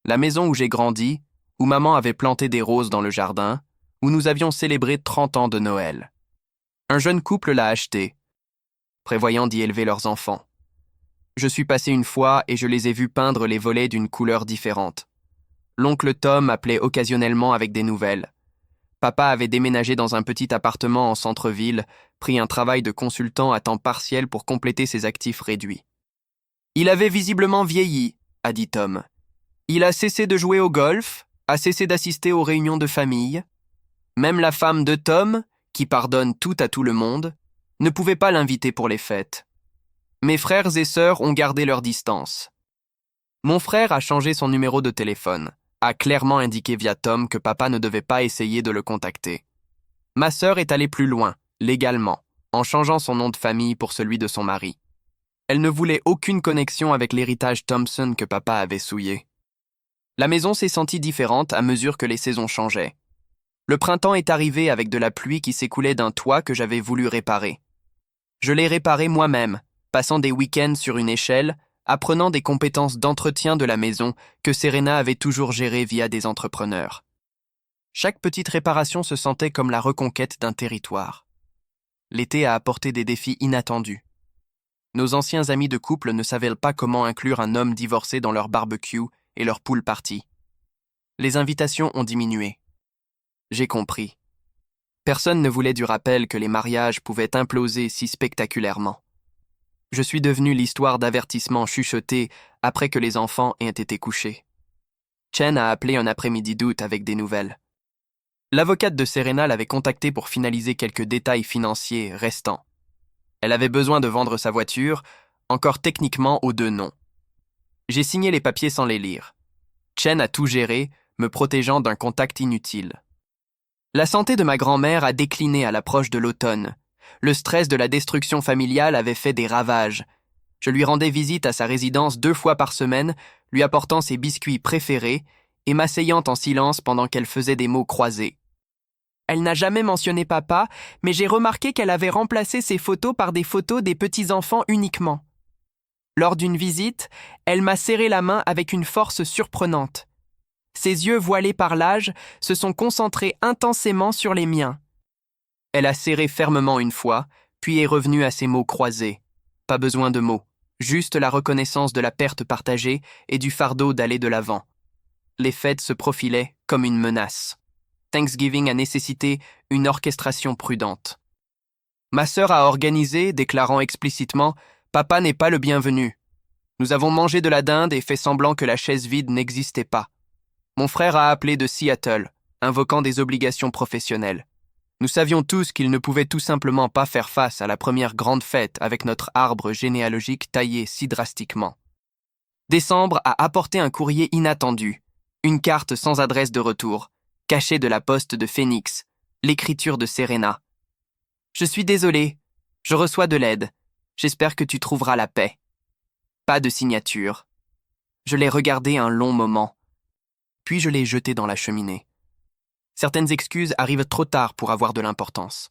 La maison où j'ai grandi, où maman avait planté des roses dans le jardin, où nous avions célébré 30 ans de Noël. Un jeune couple l'a achetée, prévoyant d'y élever leurs enfants. Je suis passé une fois et je les ai vus peindre les volets d'une couleur différente. L'oncle Tom appelait occasionnellement avec des nouvelles. Papa avait déménagé dans un petit appartement en centre-ville, pris un travail de consultant à temps partiel pour compléter ses actifs réduits. Il avait visiblement vieilli, a dit Tom. Il a cessé de jouer au golf, a cessé d'assister aux réunions de famille. Même la femme de Tom, qui pardonne tout à tout le monde, ne pouvait pas l'inviter pour les fêtes. Mes frères et sœurs ont gardé leur distance. Mon frère a changé son numéro de téléphone, a clairement indiqué via Tom que papa ne devait pas essayer de le contacter. Ma sœur est allée plus loin, légalement, en changeant son nom de famille pour celui de son mari. Elle ne voulait aucune connexion avec l'héritage Thompson que papa avait souillé. La maison s'est sentie différente à mesure que les saisons changeaient. Le printemps est arrivé avec de la pluie qui s'écoulait d'un toit que j'avais voulu réparer. Je l'ai réparé moi-même, passant des week-ends sur une échelle, apprenant des compétences d'entretien de la maison que Serena avait toujours gérées via des entrepreneurs. Chaque petite réparation se sentait comme la reconquête d'un territoire. L'été a apporté des défis inattendus. Nos anciens amis de couple ne savaient pas comment inclure un homme divorcé dans leur barbecue et leur pool party. Les invitations ont diminué. J'ai compris. Personne ne voulait du rappel que les mariages pouvaient imploser si spectaculairement. Je suis devenu l'histoire d'avertissement chuchotée après que les enfants aient été couchés. Chen a appelé un après-midi d'août avec des nouvelles. L'avocate de Serena l'avait contactée pour finaliser quelques détails financiers restants. Elle avait besoin de vendre sa voiture, encore techniquement aux deux noms. J'ai signé les papiers sans les lire. Chen a tout géré, me protégeant d'un contact inutile. La santé de ma grand-mère a décliné à l'approche de l'automne. Le stress de la destruction familiale avait fait des ravages. Je lui rendais visite à sa résidence 2 fois par semaine, lui apportant ses biscuits préférés et m'asseyant en silence pendant qu'elle faisait des mots croisés. Elle n'a jamais mentionné papa, mais j'ai remarqué qu'elle avait remplacé ses photos par des photos des petits-enfants uniquement. Lors d'une visite, elle m'a serré la main avec une force surprenante. Ses yeux voilés par l'âge se sont concentrés intensément sur les miens. Elle a serré fermement une fois, puis est revenue à ses mots croisés. Pas besoin de mots, juste la reconnaissance de la perte partagée et du fardeau d'aller de l'avant. Les fêtes se profilaient comme une menace. Thanksgiving a nécessité une orchestration prudente. Ma sœur a organisé, déclarant explicitement « Papa n'est pas le bienvenu ». Nous avons mangé de la dinde et fait semblant que la chaise vide n'existait pas. Mon frère a appelé de Seattle, invoquant des obligations professionnelles. Nous savions tous qu'il ne pouvait tout simplement pas faire face à la première grande fête avec notre arbre généalogique taillé si drastiquement. Décembre a apporté un courrier inattendu, une carte sans adresse de retour, cachée de la poste de Phoenix, l'écriture de Serena. Je suis désolé, je reçois de l'aide. J'espère que tu trouveras la paix. Pas de signature. Je l'ai regardé un long moment. Puis je l'ai jeté dans la cheminée. Certaines excuses arrivent trop tard pour avoir de l'importance.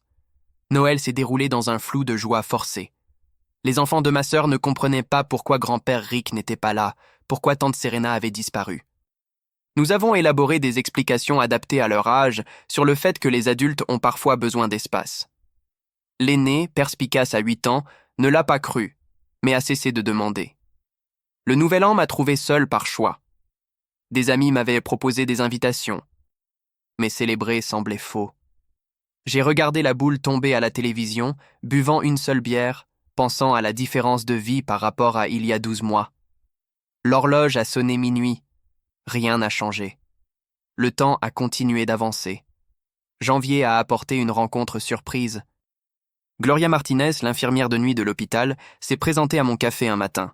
Noël s'est déroulé dans un flou de joie forcée. Les enfants de ma sœur ne comprenaient pas pourquoi grand-père Rick n'était pas là, pourquoi tante Serena avait disparu. Nous avons élaboré des explications adaptées à leur âge sur le fait que les adultes ont parfois besoin d'espace. L'aîné, perspicace à 8 ans, ne l'a pas cru, mais a cessé de demander. Le nouvel an m'a trouvé seul par choix. Des amis m'avaient proposé des invitations, mais célébrer semblait faux. J'ai regardé la boule tomber à la télévision, buvant une seule bière, pensant à la différence de vie par rapport à il y a 12 mois. L'horloge a sonné minuit. Rien n'a changé. Le temps a continué d'avancer. Janvier a apporté une rencontre surprise. Gloria Martinez, l'infirmière de nuit de l'hôpital, s'est présentée à mon café un matin.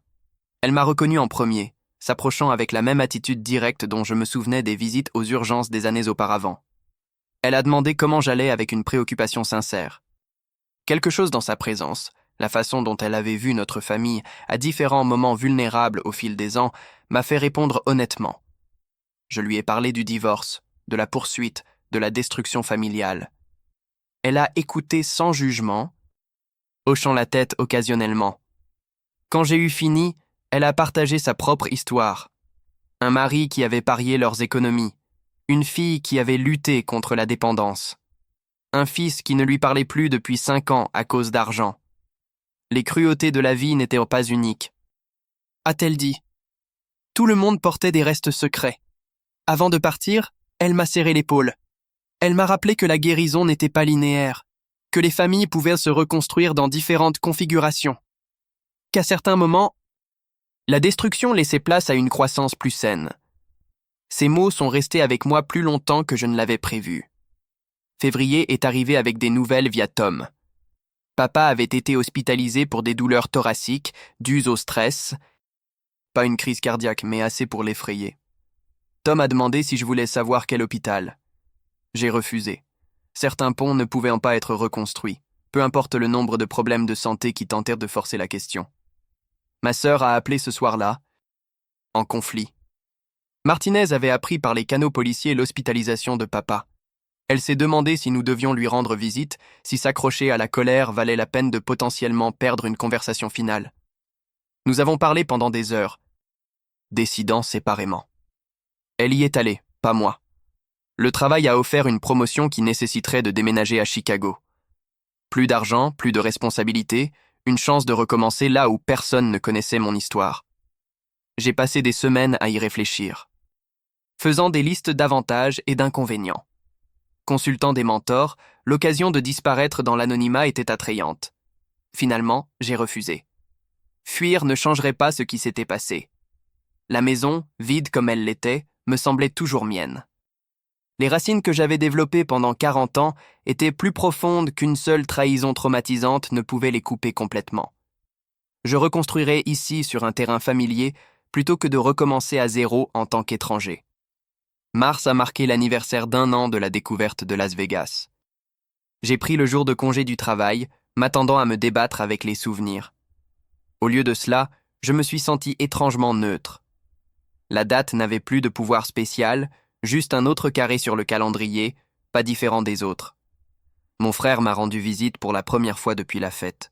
Elle m'a reconnu en premier, s'approchant avec la même attitude directe dont je me souvenais des visites aux urgences des années auparavant. Elle a demandé comment j'allais avec une préoccupation sincère. Quelque chose dans sa présence, la façon dont elle avait vu notre famille à différents moments vulnérables au fil des ans, m'a fait répondre honnêtement. Je lui ai parlé du divorce, de la poursuite, de la destruction familiale. Elle a écouté sans jugement, hochant la tête occasionnellement. Quand j'ai eu fini, elle a partagé sa propre histoire. Un mari qui avait parié leurs économies, une fille qui avait lutté contre la dépendance, un fils qui ne lui parlait plus depuis 5 ans à cause d'argent. Les cruautés de la vie n'étaient pas uniques. A-t-elle dit. Tout le monde portait des restes secrets. Avant de partir, elle m'a serré l'épaule. Elle m'a rappelé que la guérison n'était pas linéaire, que les familles pouvaient se reconstruire dans différentes configurations, qu'à certains moments, la destruction laissait place à une croissance plus saine. Ces mots sont restés avec moi plus longtemps que je ne l'avais prévu. Février est arrivé avec des nouvelles via Tom. Papa avait été hospitalisé pour des douleurs thoraciques dues au stress. Pas une crise cardiaque, mais assez pour l'effrayer. Tom a demandé si je voulais savoir quel hôpital. J'ai refusé. Certains ponts ne pouvaient pas être reconstruits, peu importe le nombre de problèmes de santé qui tentèrent de forcer la question. Ma sœur a appelé ce soir-là, en conflit. Martinez avait appris par les canaux policiers l'hospitalisation de papa. Elle s'est demandé si nous devions lui rendre visite, si s'accrocher à la colère valait la peine de potentiellement perdre une conversation finale. Nous avons parlé pendant des heures, décidant séparément. Elle y est allée, pas moi. Le travail a offert une promotion qui nécessiterait de déménager à Chicago. Plus d'argent, plus de responsabilités, une chance de recommencer là où personne ne connaissait mon histoire. J'ai passé des semaines à y réfléchir, faisant des listes d'avantages et d'inconvénients. Consultant des mentors, l'occasion de disparaître dans l'anonymat était attrayante. Finalement, j'ai refusé. Fuir ne changerait pas ce qui s'était passé. La maison, vide comme elle l'était, me semblait toujours mienne. Les racines que j'avais développées pendant 40 ans étaient plus profondes qu'une seule trahison traumatisante ne pouvait les couper complètement. Je reconstruirais ici sur un terrain familier plutôt que de recommencer à zéro en tant qu'étranger. Mars a marqué l'anniversaire d'1 an de la découverte de Las Vegas. J'ai pris le jour de congé du travail, m'attendant à me débattre avec les souvenirs. Au lieu de cela, je me suis senti étrangement neutre. La date n'avait plus de pouvoir spécial, juste un autre carré sur le calendrier, pas différent des autres. Mon frère m'a rendu visite pour la première fois depuis la fête.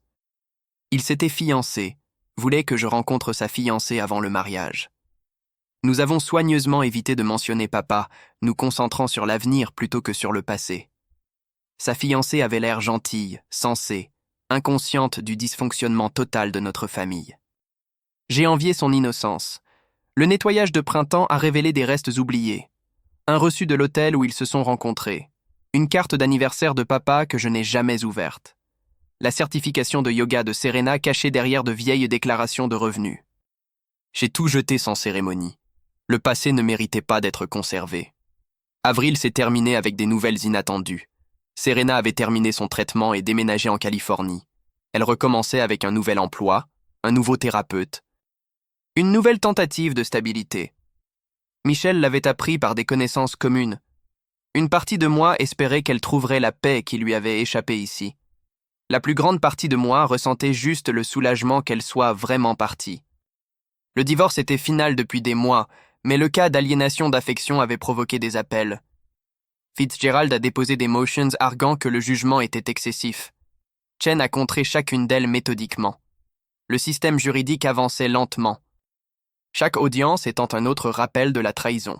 Il s'était fiancé, voulait que je rencontre sa fiancée avant le mariage. Nous avons soigneusement évité de mentionner papa, nous concentrant sur l'avenir plutôt que sur le passé. Sa fiancée avait l'air gentille, sensée, inconsciente du dysfonctionnement total de notre famille. J'ai envié son innocence. Le nettoyage de printemps a révélé des restes oubliés. Un reçu de l'hôtel où ils se sont rencontrés. Une carte d'anniversaire de papa que je n'ai jamais ouverte. La certification de yoga de Serena cachée derrière de vieilles déclarations de revenus. J'ai tout jeté sans cérémonie. Le passé ne méritait pas d'être conservé. Avril s'est terminé avec des nouvelles inattendues. Serena avait terminé son traitement et déménagé en Californie. Elle recommençait avec un nouvel emploi, un nouveau thérapeute. Une nouvelle tentative de stabilité. Michel l'avait appris par des connaissances communes. Une partie de moi espérait qu'elle trouverait la paix qui lui avait échappé ici. La plus grande partie de moi ressentait juste le soulagement qu'elle soit vraiment partie. Le divorce était final depuis des mois, mais le cas d'aliénation d'affection avait provoqué des appels. Fitzgerald a déposé des motions arguant que le jugement était excessif. Chen a contré chacune d'elles méthodiquement. Le système juridique avançait lentement. Chaque audience étant un autre rappel de la trahison.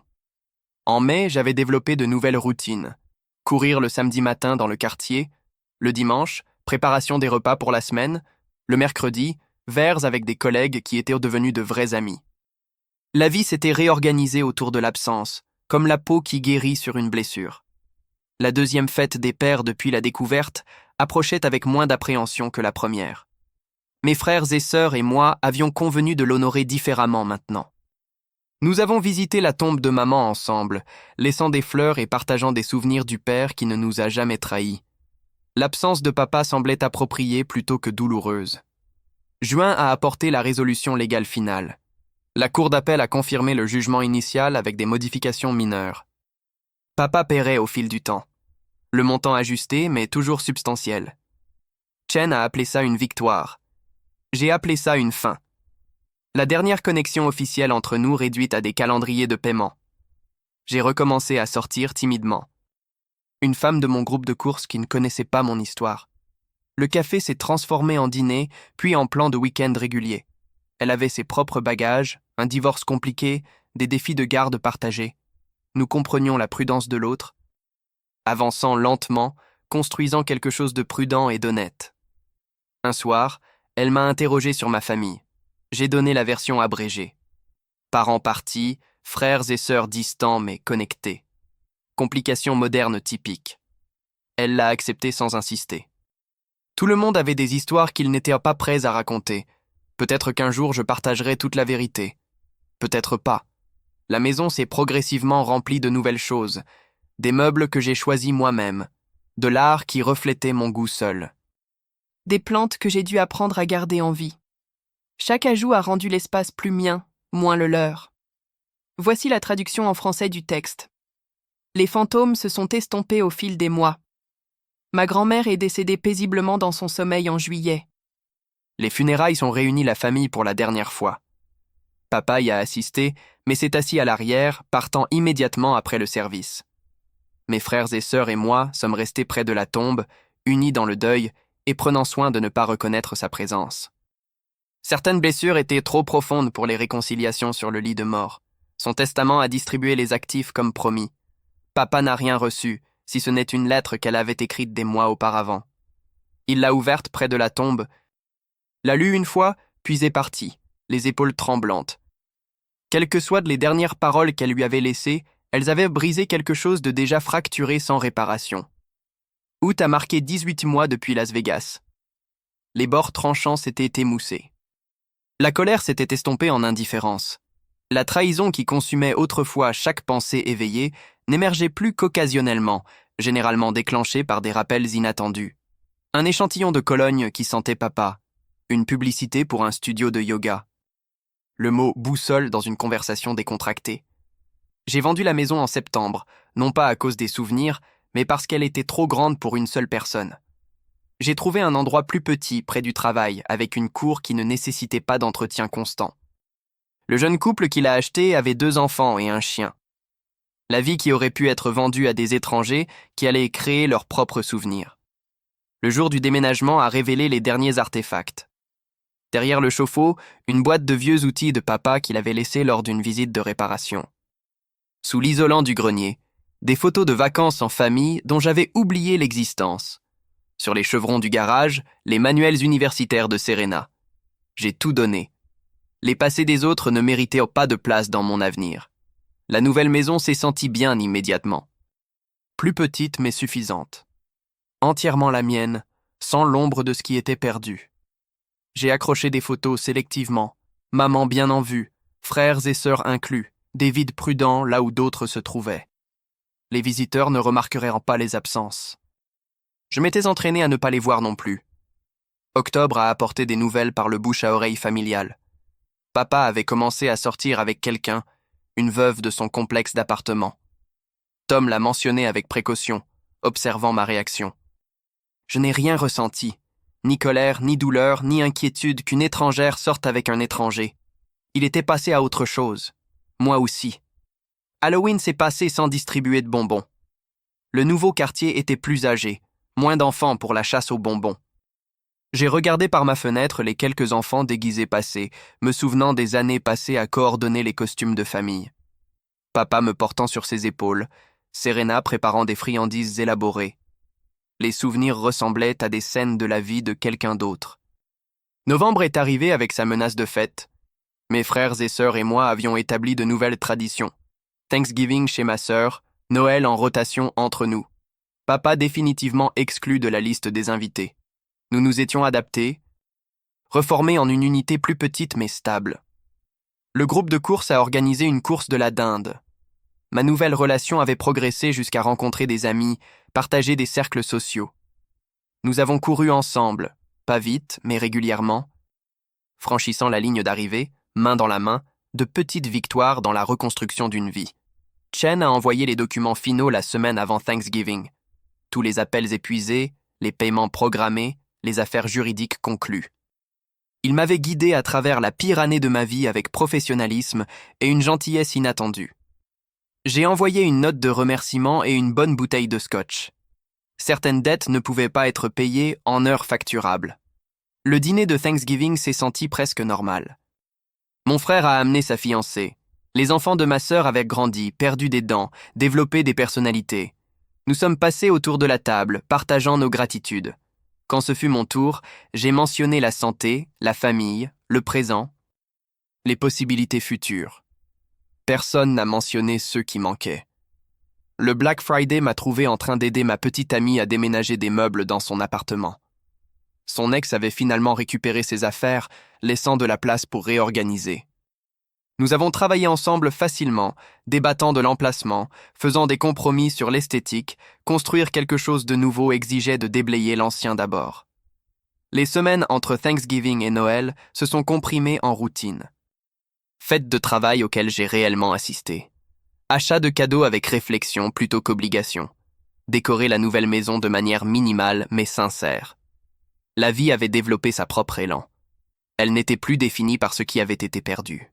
En mai, j'avais développé de nouvelles routines. Courir le samedi matin dans le quartier, le dimanche, préparation des repas pour la semaine, le mercredi, verres avec des collègues qui étaient devenus de vrais amis. La vie s'était réorganisée autour de l'absence, comme la peau qui guérit sur une blessure. La deuxième fête des pères depuis la découverte approchait avec moins d'appréhension que la première. Mes frères et sœurs et moi avions convenu de l'honorer différemment maintenant. Nous avons visité la tombe de maman ensemble, laissant des fleurs et partageant des souvenirs du père qui ne nous a jamais trahis. L'absence de papa semblait appropriée plutôt que douloureuse. Juin a apporté la résolution légale finale. La cour d'appel a confirmé le jugement initial avec des modifications mineures. Papa paierait au fil du temps. Le montant ajusté, mais toujours substantiel. Chen a appelé ça une victoire. J'ai appelé ça une fin. La dernière connexion officielle entre nous réduite à des calendriers de paiement. J'ai recommencé à sortir timidement. Une femme de mon groupe de course qui ne connaissait pas mon histoire. Le café s'est transformé en dîner, puis en plan de week-end régulier. Elle avait ses propres bagages, un divorce compliqué, des défis de garde partagés. Nous comprenions la prudence de l'autre, avançant lentement, construisant quelque chose de prudent et d'honnête. Un soir, elle m'a interrogé sur ma famille. J'ai donné la version abrégée. Parents partis, frères et sœurs distants mais connectés. Complications modernes typiques. Elle l'a accepté sans insister. Tout le monde avait des histoires qu'ils n'étaient pas prêts à raconter. Peut-être qu'un jour je partagerai toute la vérité. Peut-être pas. La maison s'est progressivement remplie de nouvelles choses, des meubles que j'ai choisis moi-même, de l'art qui reflétait mon goût seul. Des plantes que j'ai dû apprendre à garder en vie. Chaque ajout a rendu l'espace plus mien, moins le leur. Voici la traduction en français du texte. Les fantômes se sont estompés au fil des mois. Ma grand-mère est décédée paisiblement dans son sommeil en juillet. Les funérailles ont réuni la famille pour la dernière fois. Papa y a assisté, mais s'est assis à l'arrière, partant immédiatement après le service. Mes frères et sœurs et moi sommes restés près de la tombe, unis dans le deuil et prenant soin de ne pas reconnaître sa présence. Certaines blessures étaient trop profondes pour les réconciliations sur le lit de mort. Son testament a distribué les actifs comme promis. Papa n'a rien reçu, si ce n'est une lettre qu'elle avait écrite des mois auparavant. Il l'a ouverte près de la tombe, l'a lue une fois, puis est parti, les épaules tremblantes. Quelles que soient les dernières paroles qu'elle lui avait laissées, elles avaient brisé quelque chose de déjà fracturé sans réparation. Août a marqué 18 mois depuis Las Vegas. Les bords tranchants s'étaient émoussés. La colère s'était estompée en indifférence. La trahison qui consumait autrefois chaque pensée éveillée n'émergeait plus qu'occasionnellement, généralement déclenchée par des rappels inattendus. Un échantillon de Cologne qui sentait papa, une publicité pour un studio de yoga. Le mot « boussole » dans une conversation décontractée. J'ai vendu la maison en septembre, non pas à cause des souvenirs, mais parce qu'elle était trop grande pour une seule personne. J'ai trouvé un endroit plus petit, près du travail, avec une cour qui ne nécessitait pas d'entretien constant. Le jeune couple qui l'a acheté avait 2 enfants et un chien. La vie qui aurait pu être vendue à des étrangers qui allaient créer leurs propres souvenirs. Le jour du déménagement a révélé les derniers artefacts. Derrière le chauffe-eau, une boîte de vieux outils de papa qu'il avait laissés lors d'une visite de réparation. Sous l'isolant du grenier, des photos de vacances en famille dont j'avais oublié l'existence. Sur les chevrons du garage, les manuels universitaires de Serena. J'ai tout donné. Les passés des autres ne méritaient pas de place dans mon avenir. La nouvelle maison s'est sentie bien immédiatement. Plus petite mais suffisante. Entièrement la mienne, sans l'ombre de ce qui était perdu. J'ai accroché des photos sélectivement, maman bien en vue, frères et sœurs inclus, des vides prudents là où d'autres se trouvaient. Les visiteurs ne remarqueraient pas les absences. Je m'étais entraîné à ne pas les voir non plus. Octobre a apporté des nouvelles par le bouche à oreille familial. Papa avait commencé à sortir avec quelqu'un, une veuve de son complexe d'appartement. Tom l'a mentionné avec précaution, observant ma réaction. Je n'ai rien ressenti, ni colère, ni douleur, ni inquiétude qu'une étrangère sorte avec un étranger. Il était passé à autre chose. Moi aussi. Halloween s'est passé sans distribuer de bonbons. Le nouveau quartier était plus âgé, moins d'enfants pour la chasse aux bonbons. J'ai regardé par ma fenêtre les quelques enfants déguisés passer, me souvenant des années passées à coordonner les costumes de famille. Papa me portant sur ses épaules, Serena préparant des friandises élaborées. Les souvenirs ressemblaient à des scènes de la vie de quelqu'un d'autre. Novembre est arrivé avec sa menace de fête. Mes frères et sœurs et moi avions établi de nouvelles traditions. Thanksgiving chez ma sœur, Noël en rotation entre nous. Papa définitivement exclu de la liste des invités. Nous nous étions adaptés, reformés en une unité plus petite mais stable. Le groupe de course a organisé une course de la dinde. Ma nouvelle relation avait progressé jusqu'à rencontrer des amis, partager des cercles sociaux. Nous avons couru ensemble, pas vite, mais régulièrement, franchissant la ligne d'arrivée, main dans la main, de petites victoires dans la reconstruction d'une vie. Chen a envoyé les documents finaux la semaine avant Thanksgiving. Tous les appels épuisés, les paiements programmés, les affaires juridiques conclues. Il m'avait guidé à travers la pire année de ma vie avec professionnalisme et une gentillesse inattendue. J'ai envoyé une note de remerciement et une bonne bouteille de scotch. Certaines dettes ne pouvaient pas être payées en heures facturables. Le dîner de Thanksgiving s'est senti presque normal. Mon frère a amené sa fiancée. Les enfants de ma sœur avaient grandi, perdu des dents, développé des personnalités. Nous sommes passés autour de la table, partageant nos gratitudes. Quand ce fut mon tour, j'ai mentionné la santé, la famille, le présent, les possibilités futures. Personne n'a mentionné ceux qui manquaient. Le Black Friday m'a trouvé en train d'aider ma petite amie à déménager des meubles dans son appartement. Son ex avait finalement récupéré ses affaires, laissant de la place pour réorganiser. Nous avons travaillé ensemble facilement, débattant de l'emplacement, faisant des compromis sur l'esthétique, construire quelque chose de nouveau exigeait de déblayer l'ancien d'abord. Les semaines entre Thanksgiving et Noël se sont comprimées en routine. Fête de travail auquel j'ai réellement assisté. Achat de cadeaux avec réflexion plutôt qu'obligation. Décorer la nouvelle maison de manière minimale mais sincère. La vie avait développé sa propre élan. Elle n'était plus définie par ce qui avait été perdu.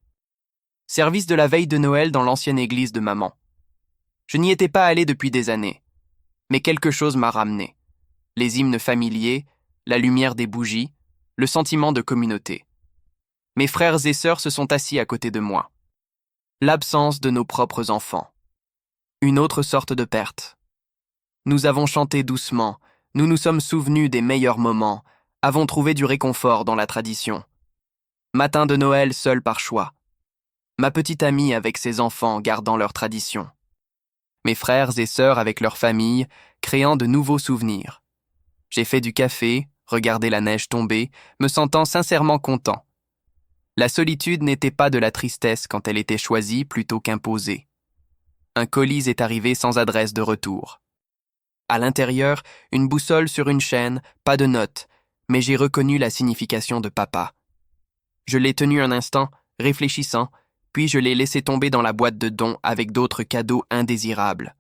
Service de la veille de Noël dans l'ancienne église de maman. Je n'y étais pas allé depuis des années, mais quelque chose m'a ramené. Les hymnes familiers, la lumière des bougies, le sentiment de communauté. Mes frères et sœurs se sont assis à côté de moi. L'absence de nos propres enfants. Une autre sorte de perte. Nous avons chanté doucement, nous nous sommes souvenus des meilleurs moments, avons trouvé du réconfort dans la tradition. Matin de Noël seul par choix. Ma petite amie avec ses enfants gardant leur tradition. Mes frères et sœurs avec leur famille, créant de nouveaux souvenirs. J'ai fait du café, regardé la neige tomber, me sentant sincèrement content. La solitude n'était pas de la tristesse quand elle était choisie plutôt qu'imposée. Un colis est arrivé sans adresse de retour. À l'intérieur, une boussole sur une chaîne, pas de notes, mais j'ai reconnu la signification de papa. Je l'ai tenu un instant, réfléchissant, puis je l'ai laissé tomber dans la boîte de dons avec d'autres cadeaux indésirables.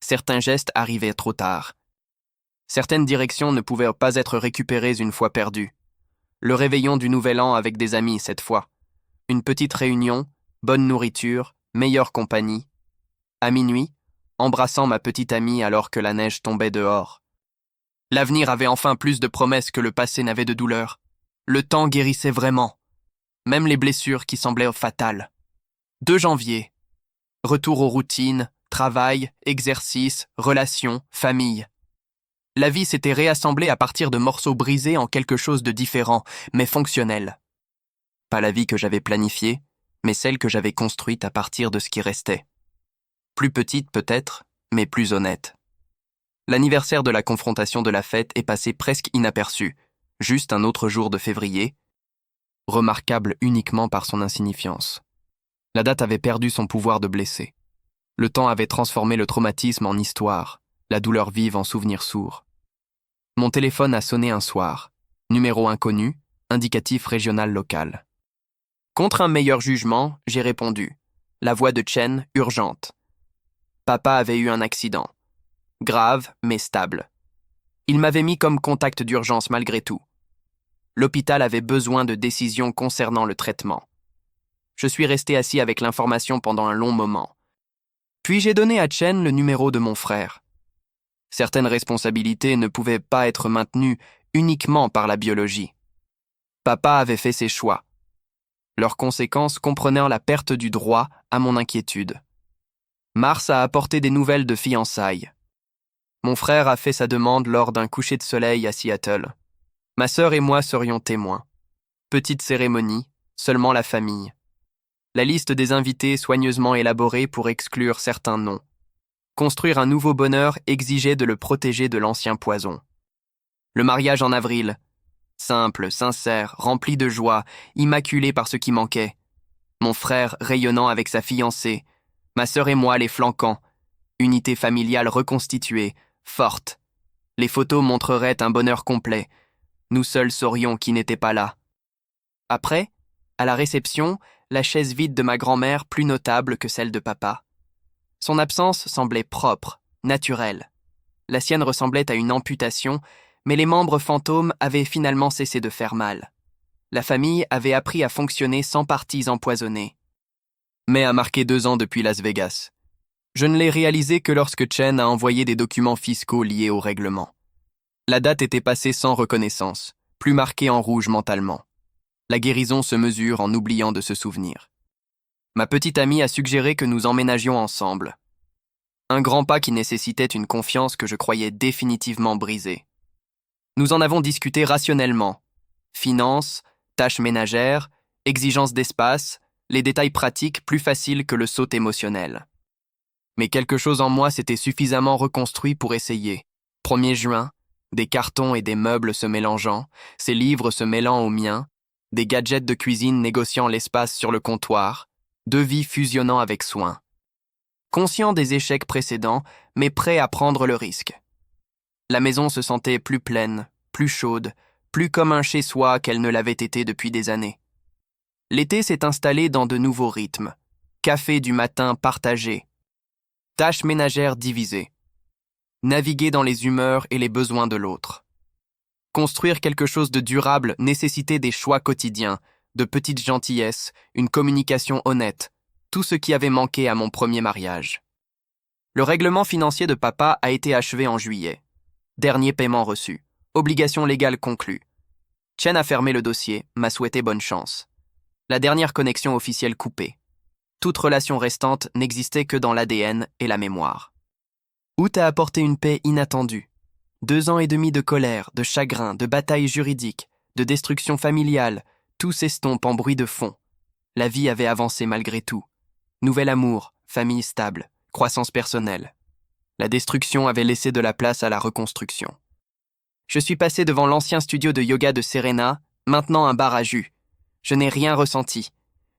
Certains gestes arrivaient trop tard. Certaines directions ne pouvaient pas être récupérées une fois perdues. Le réveillon du Nouvel An avec des amis cette fois. Une petite réunion, bonne nourriture, meilleure compagnie. À minuit, embrassant ma petite amie alors que la neige tombait dehors. L'avenir avait enfin plus de promesses que le passé n'avait de douleur. Le temps guérissait vraiment. Même les blessures qui semblaient fatales. 2 janvier. Retour aux routines, travail, exercice, relations, famille. La vie s'était réassemblée à partir de morceaux brisés en quelque chose de différent, mais fonctionnel. Pas la vie que j'avais planifiée, mais celle que j'avais construite à partir de ce qui restait. Plus petite peut-être, mais plus honnête. L'anniversaire de la confrontation de la fête est passé presque inaperçu, juste un autre jour de février, remarquable uniquement par son insignifiance. La date avait perdu son pouvoir de blesser. Le temps avait transformé le traumatisme en histoire, la douleur vive en souvenir sourd. Mon téléphone a sonné un soir. Numéro inconnu, indicatif régional local. Contre un meilleur jugement, j'ai répondu. La voix de Chen, urgente. Papa avait eu un accident. Grave, mais stable. Il m'avait mis comme contact d'urgence malgré tout. L'hôpital avait besoin de décisions concernant le traitement. Je suis resté assis avec l'information pendant un long moment. Puis j'ai donné à Chen le numéro de mon frère. Certaines responsabilités ne pouvaient pas être maintenues uniquement par la biologie. Papa avait fait ses choix. Leurs conséquences comprenaient la perte du droit à mon inquiétude. Mars a apporté des nouvelles de fiançailles. Mon frère a fait sa demande lors d'un coucher de soleil à Seattle. Ma sœur et moi serions témoins. Petite cérémonie, seulement la famille. La liste des invités soigneusement élaborée pour exclure certains noms. Construire un nouveau bonheur exigeait de le protéger de l'ancien poison. Le mariage en avril. Simple, sincère, rempli de joie, immaculé par ce qui manquait. Mon frère rayonnant avec sa fiancée. Ma sœur et moi les flanquant. Unité familiale reconstituée, forte. Les photos montreraient un bonheur complet. Nous seuls saurions qui n'était pas là. Après, à la réception, la chaise vide de ma grand-mère plus notable que celle de papa. Son absence semblait propre, naturelle. La sienne ressemblait à une amputation, mais les membres fantômes avaient finalement cessé de faire mal. La famille avait appris à fonctionner sans parties empoisonnées. Mai a marqué 2 ans depuis Las Vegas. Je ne l'ai réalisé que lorsque Chen a envoyé des documents fiscaux liés au règlement. La date était passée sans reconnaissance, plus marquée en rouge mentalement. La guérison se mesure en oubliant de se souvenir. Ma petite amie a suggéré que nous emménagions ensemble. Un grand pas qui nécessitait une confiance que je croyais définitivement brisée. Nous en avons discuté rationnellement. Finances, tâches ménagères, exigences d'espace, les détails pratiques plus faciles que le saut émotionnel. Mais quelque chose en moi s'était suffisamment reconstruit pour essayer. 1er juin, des cartons et des meubles se mélangeant, ces livres se mêlant aux miens, des gadgets de cuisine négociant l'espace sur le comptoir, 2 vies fusionnant avec soin. Conscient des échecs précédents, mais prêt à prendre le risque. La maison se sentait plus pleine, plus chaude, plus comme un chez-soi qu'elle ne l'avait été depuis des années. L'été s'est installé dans de nouveaux rythmes. Café du matin partagé. Tâches ménagères divisées. Naviguer dans les humeurs et les besoins de l'autre. Construire quelque chose de durable nécessitait des choix quotidiens, de petites gentillesses, une communication honnête, tout ce qui avait manqué à mon premier mariage. Le règlement financier de papa a été achevé en juillet. Dernier paiement reçu. Obligation légale conclue. Chen a fermé le dossier, m'a souhaité bonne chance. La dernière connexion officielle coupée. Toute relation restante n'existait que dans l'ADN et la mémoire. Août a apporté une paix inattendue. 2 ans et demi de colère, de chagrin, de batailles juridiques, de destruction familiale, tout s'estompe en bruit de fond. La vie avait avancé malgré tout. Nouvel amour, famille stable, croissance personnelle. La destruction avait laissé de la place à la reconstruction. Je suis passé devant l'ancien studio de yoga de Serena, maintenant un bar à jus. Je n'ai rien ressenti.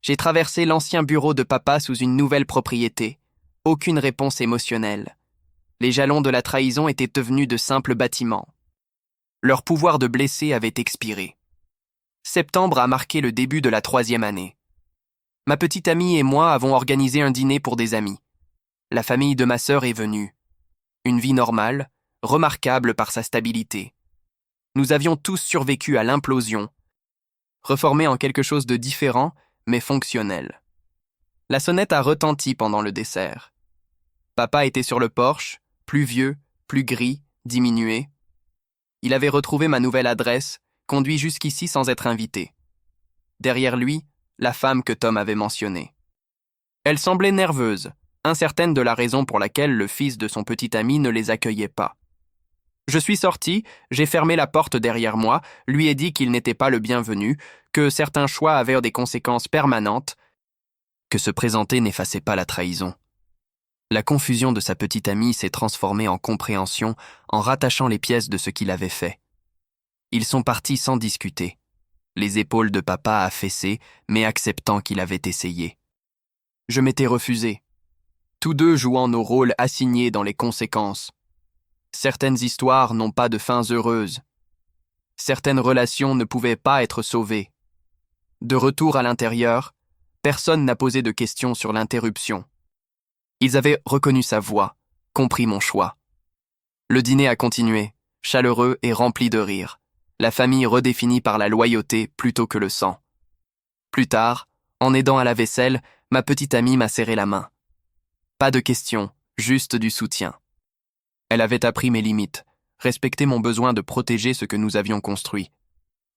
J'ai traversé l'ancien bureau de papa sous une nouvelle propriété. Aucune réponse émotionnelle. Les jalons de la trahison étaient devenus de simples bâtiments. Leur pouvoir de blesser avait expiré. Septembre a marqué le début de la 3e année. Ma petite amie et moi avons organisé un dîner pour des amis. La famille de ma sœur est venue. Une vie normale, remarquable par sa stabilité. Nous avions tous survécu à l'implosion, reformés en quelque chose de différent, mais fonctionnel. La sonnette a retenti pendant le dessert. Papa était sur le porche, plus vieux, plus gris, diminué. Il avait retrouvé ma nouvelle adresse, conduit jusqu'ici sans être invité. Derrière lui, la femme que Tom avait mentionnée. Elle semblait nerveuse, incertaine de la raison pour laquelle le fils de son petit ami ne les accueillait pas. Je suis sorti, j'ai fermé la porte derrière moi, lui ai dit qu'il n'était pas le bienvenu, que certains choix avaient des conséquences permanentes, que se présenter n'effaçait pas la trahison. La confusion de sa petite amie s'est transformée en compréhension en rattachant les pièces de ce qu'il avait fait. Ils sont partis sans discuter, les épaules de papa affaissées, mais acceptant qu'il avait essayé. Je m'étais refusé, tous deux jouant nos rôles assignés dans les conséquences. Certaines histoires n'ont pas de fins heureuses. Certaines relations ne pouvaient pas être sauvées. De retour à l'intérieur, personne n'a posé de questions sur l'interruption. Ils avaient reconnu sa voix, compris mon choix. Le dîner a continué, chaleureux et rempli de rire. La famille redéfinie par la loyauté plutôt que le sang. Plus tard, en aidant à la vaisselle, ma petite amie m'a serré la main. Pas de questions, juste du soutien. Elle avait appris mes limites, respecté mon besoin de protéger ce que nous avions construit.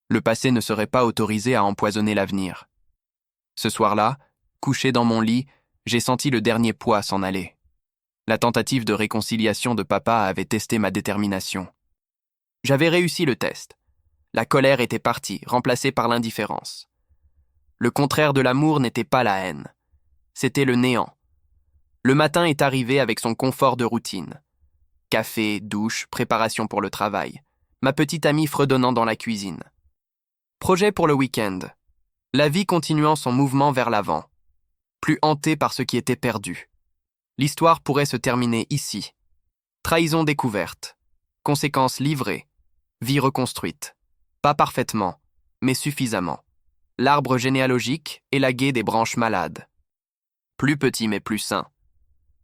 Le passé ne serait pas autorisé à empoisonner l'avenir. Ce soir-là, couché dans mon lit, j'ai senti le dernier poids s'en aller. La tentative de réconciliation de papa avait testé ma détermination. J'avais réussi le test. La colère était partie, remplacée par l'indifférence. Le contraire de l'amour n'était pas la haine. C'était le néant. Le matin est arrivé avec son confort de routine. Café, douche, préparation pour le travail. Ma petite amie fredonnant dans la cuisine. Projet pour le week-end. La vie continuant son mouvement vers l'avant. Plus hantée par ce qui était perdu. L'histoire pourrait se terminer ici. Trahison découverte. Conséquences livrées. Vie reconstruite. Pas parfaitement, mais suffisamment. L'arbre généalogique élagué des branches malades. Plus petit mais plus sain.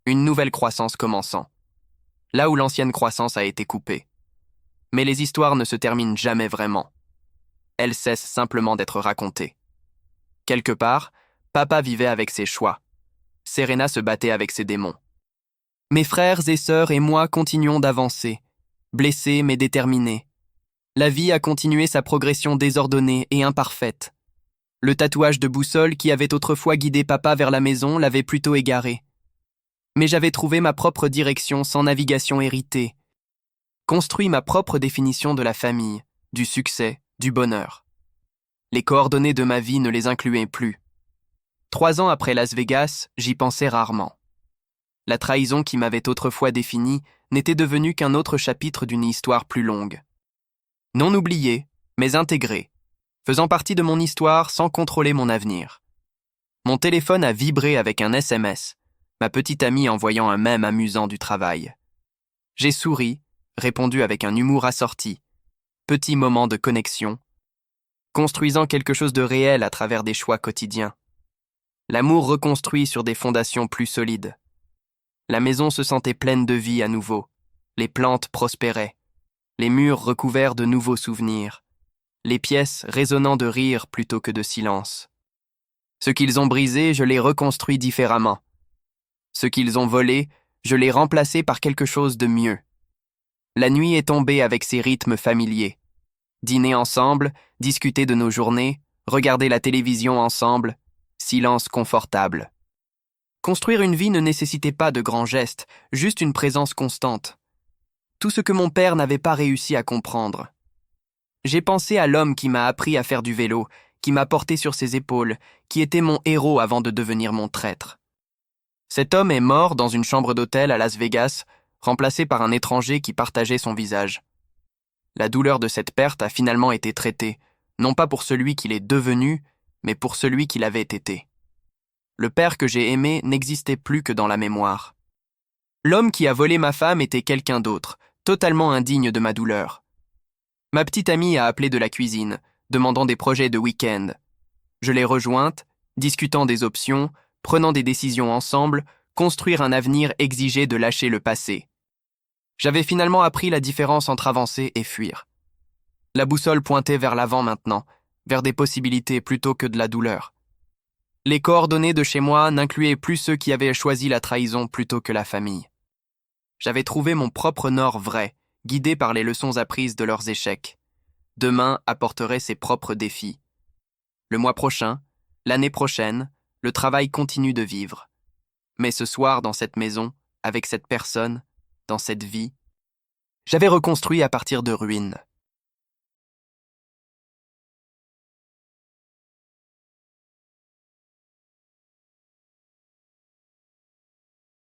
Une nouvelle croissance commençant. Là où l'ancienne croissance a été coupée. Mais les histoires ne se terminent jamais vraiment. Elles cessent simplement d'être racontées. Quelque part, papa vivait avec ses choix. Serena se battait avec ses démons. Mes frères et sœurs et moi continuons d'avancer, blessés mais déterminés. La vie a continué sa progression désordonnée et imparfaite. Le tatouage de boussole qui avait autrefois guidé papa vers la maison l'avait plutôt égaré. Mais j'avais trouvé ma propre direction sans navigation héritée, construit ma propre définition de la famille, du succès, du bonheur. Les coordonnées de ma vie ne les incluaient plus. 3 ans après Las Vegas, j'y pensais rarement. La trahison qui m'avait autrefois définie n'était devenue qu'un autre chapitre d'une histoire plus longue. Non oublié, mais intégré, faisant partie de mon histoire sans contrôler mon avenir. Mon téléphone a vibré avec un SMS, ma petite amie envoyant un mème amusant du travail. J'ai souri, répondu avec un humour assorti. Petit moment de connexion, construisant quelque chose de réel à travers des choix quotidiens. L'amour reconstruit sur des fondations plus solides. La maison se sentait pleine de vie à nouveau. Les plantes prospéraient. Les murs recouverts de nouveaux souvenirs. Les pièces résonnant de rire plutôt que de silence. Ce qu'ils ont brisé, je l'ai reconstruit différemment. Ce qu'ils ont volé, je l'ai remplacé par quelque chose de mieux. La nuit est tombée avec ses rythmes familiers. Dîner ensemble, discuter de nos journées, regarder la télévision ensemble, silence confortable. Construire une vie ne nécessitait pas de grands gestes, juste une présence constante. Tout ce que mon père n'avait pas réussi à comprendre. J'ai pensé à l'homme qui m'a appris à faire du vélo, qui m'a porté sur ses épaules, qui était mon héros avant de devenir mon traître. Cet homme est mort dans une chambre d'hôtel à Las Vegas, remplacé par un étranger qui partageait son visage. La douleur de cette perte a finalement été traitée, non pas pour celui qu'il est devenu, mais pour celui qu'il avait été. Le père que j'ai aimé n'existait plus que dans la mémoire. L'homme qui a volé ma femme était quelqu'un d'autre, totalement indigne de ma douleur. Ma petite amie a appelé de la cuisine, demandant des projets de week-end. Je l'ai rejointe, discutant des options, prenant des décisions ensemble, construire un avenir exigeait de lâcher le passé. J'avais finalement appris la différence entre avancer et fuir. La boussole pointait vers l'avant maintenant, vers des possibilités plutôt que de la douleur. Les coordonnées de chez moi n'incluaient plus ceux qui avaient choisi la trahison plutôt que la famille. J'avais trouvé mon propre nord vrai, guidé par les leçons apprises de leurs échecs. Demain apporterait ses propres défis. Le mois prochain, l'année prochaine, le travail continue de vivre. Mais ce soir, dans cette maison, avec cette personne, dans cette vie, j'avais reconstruit à partir de ruines.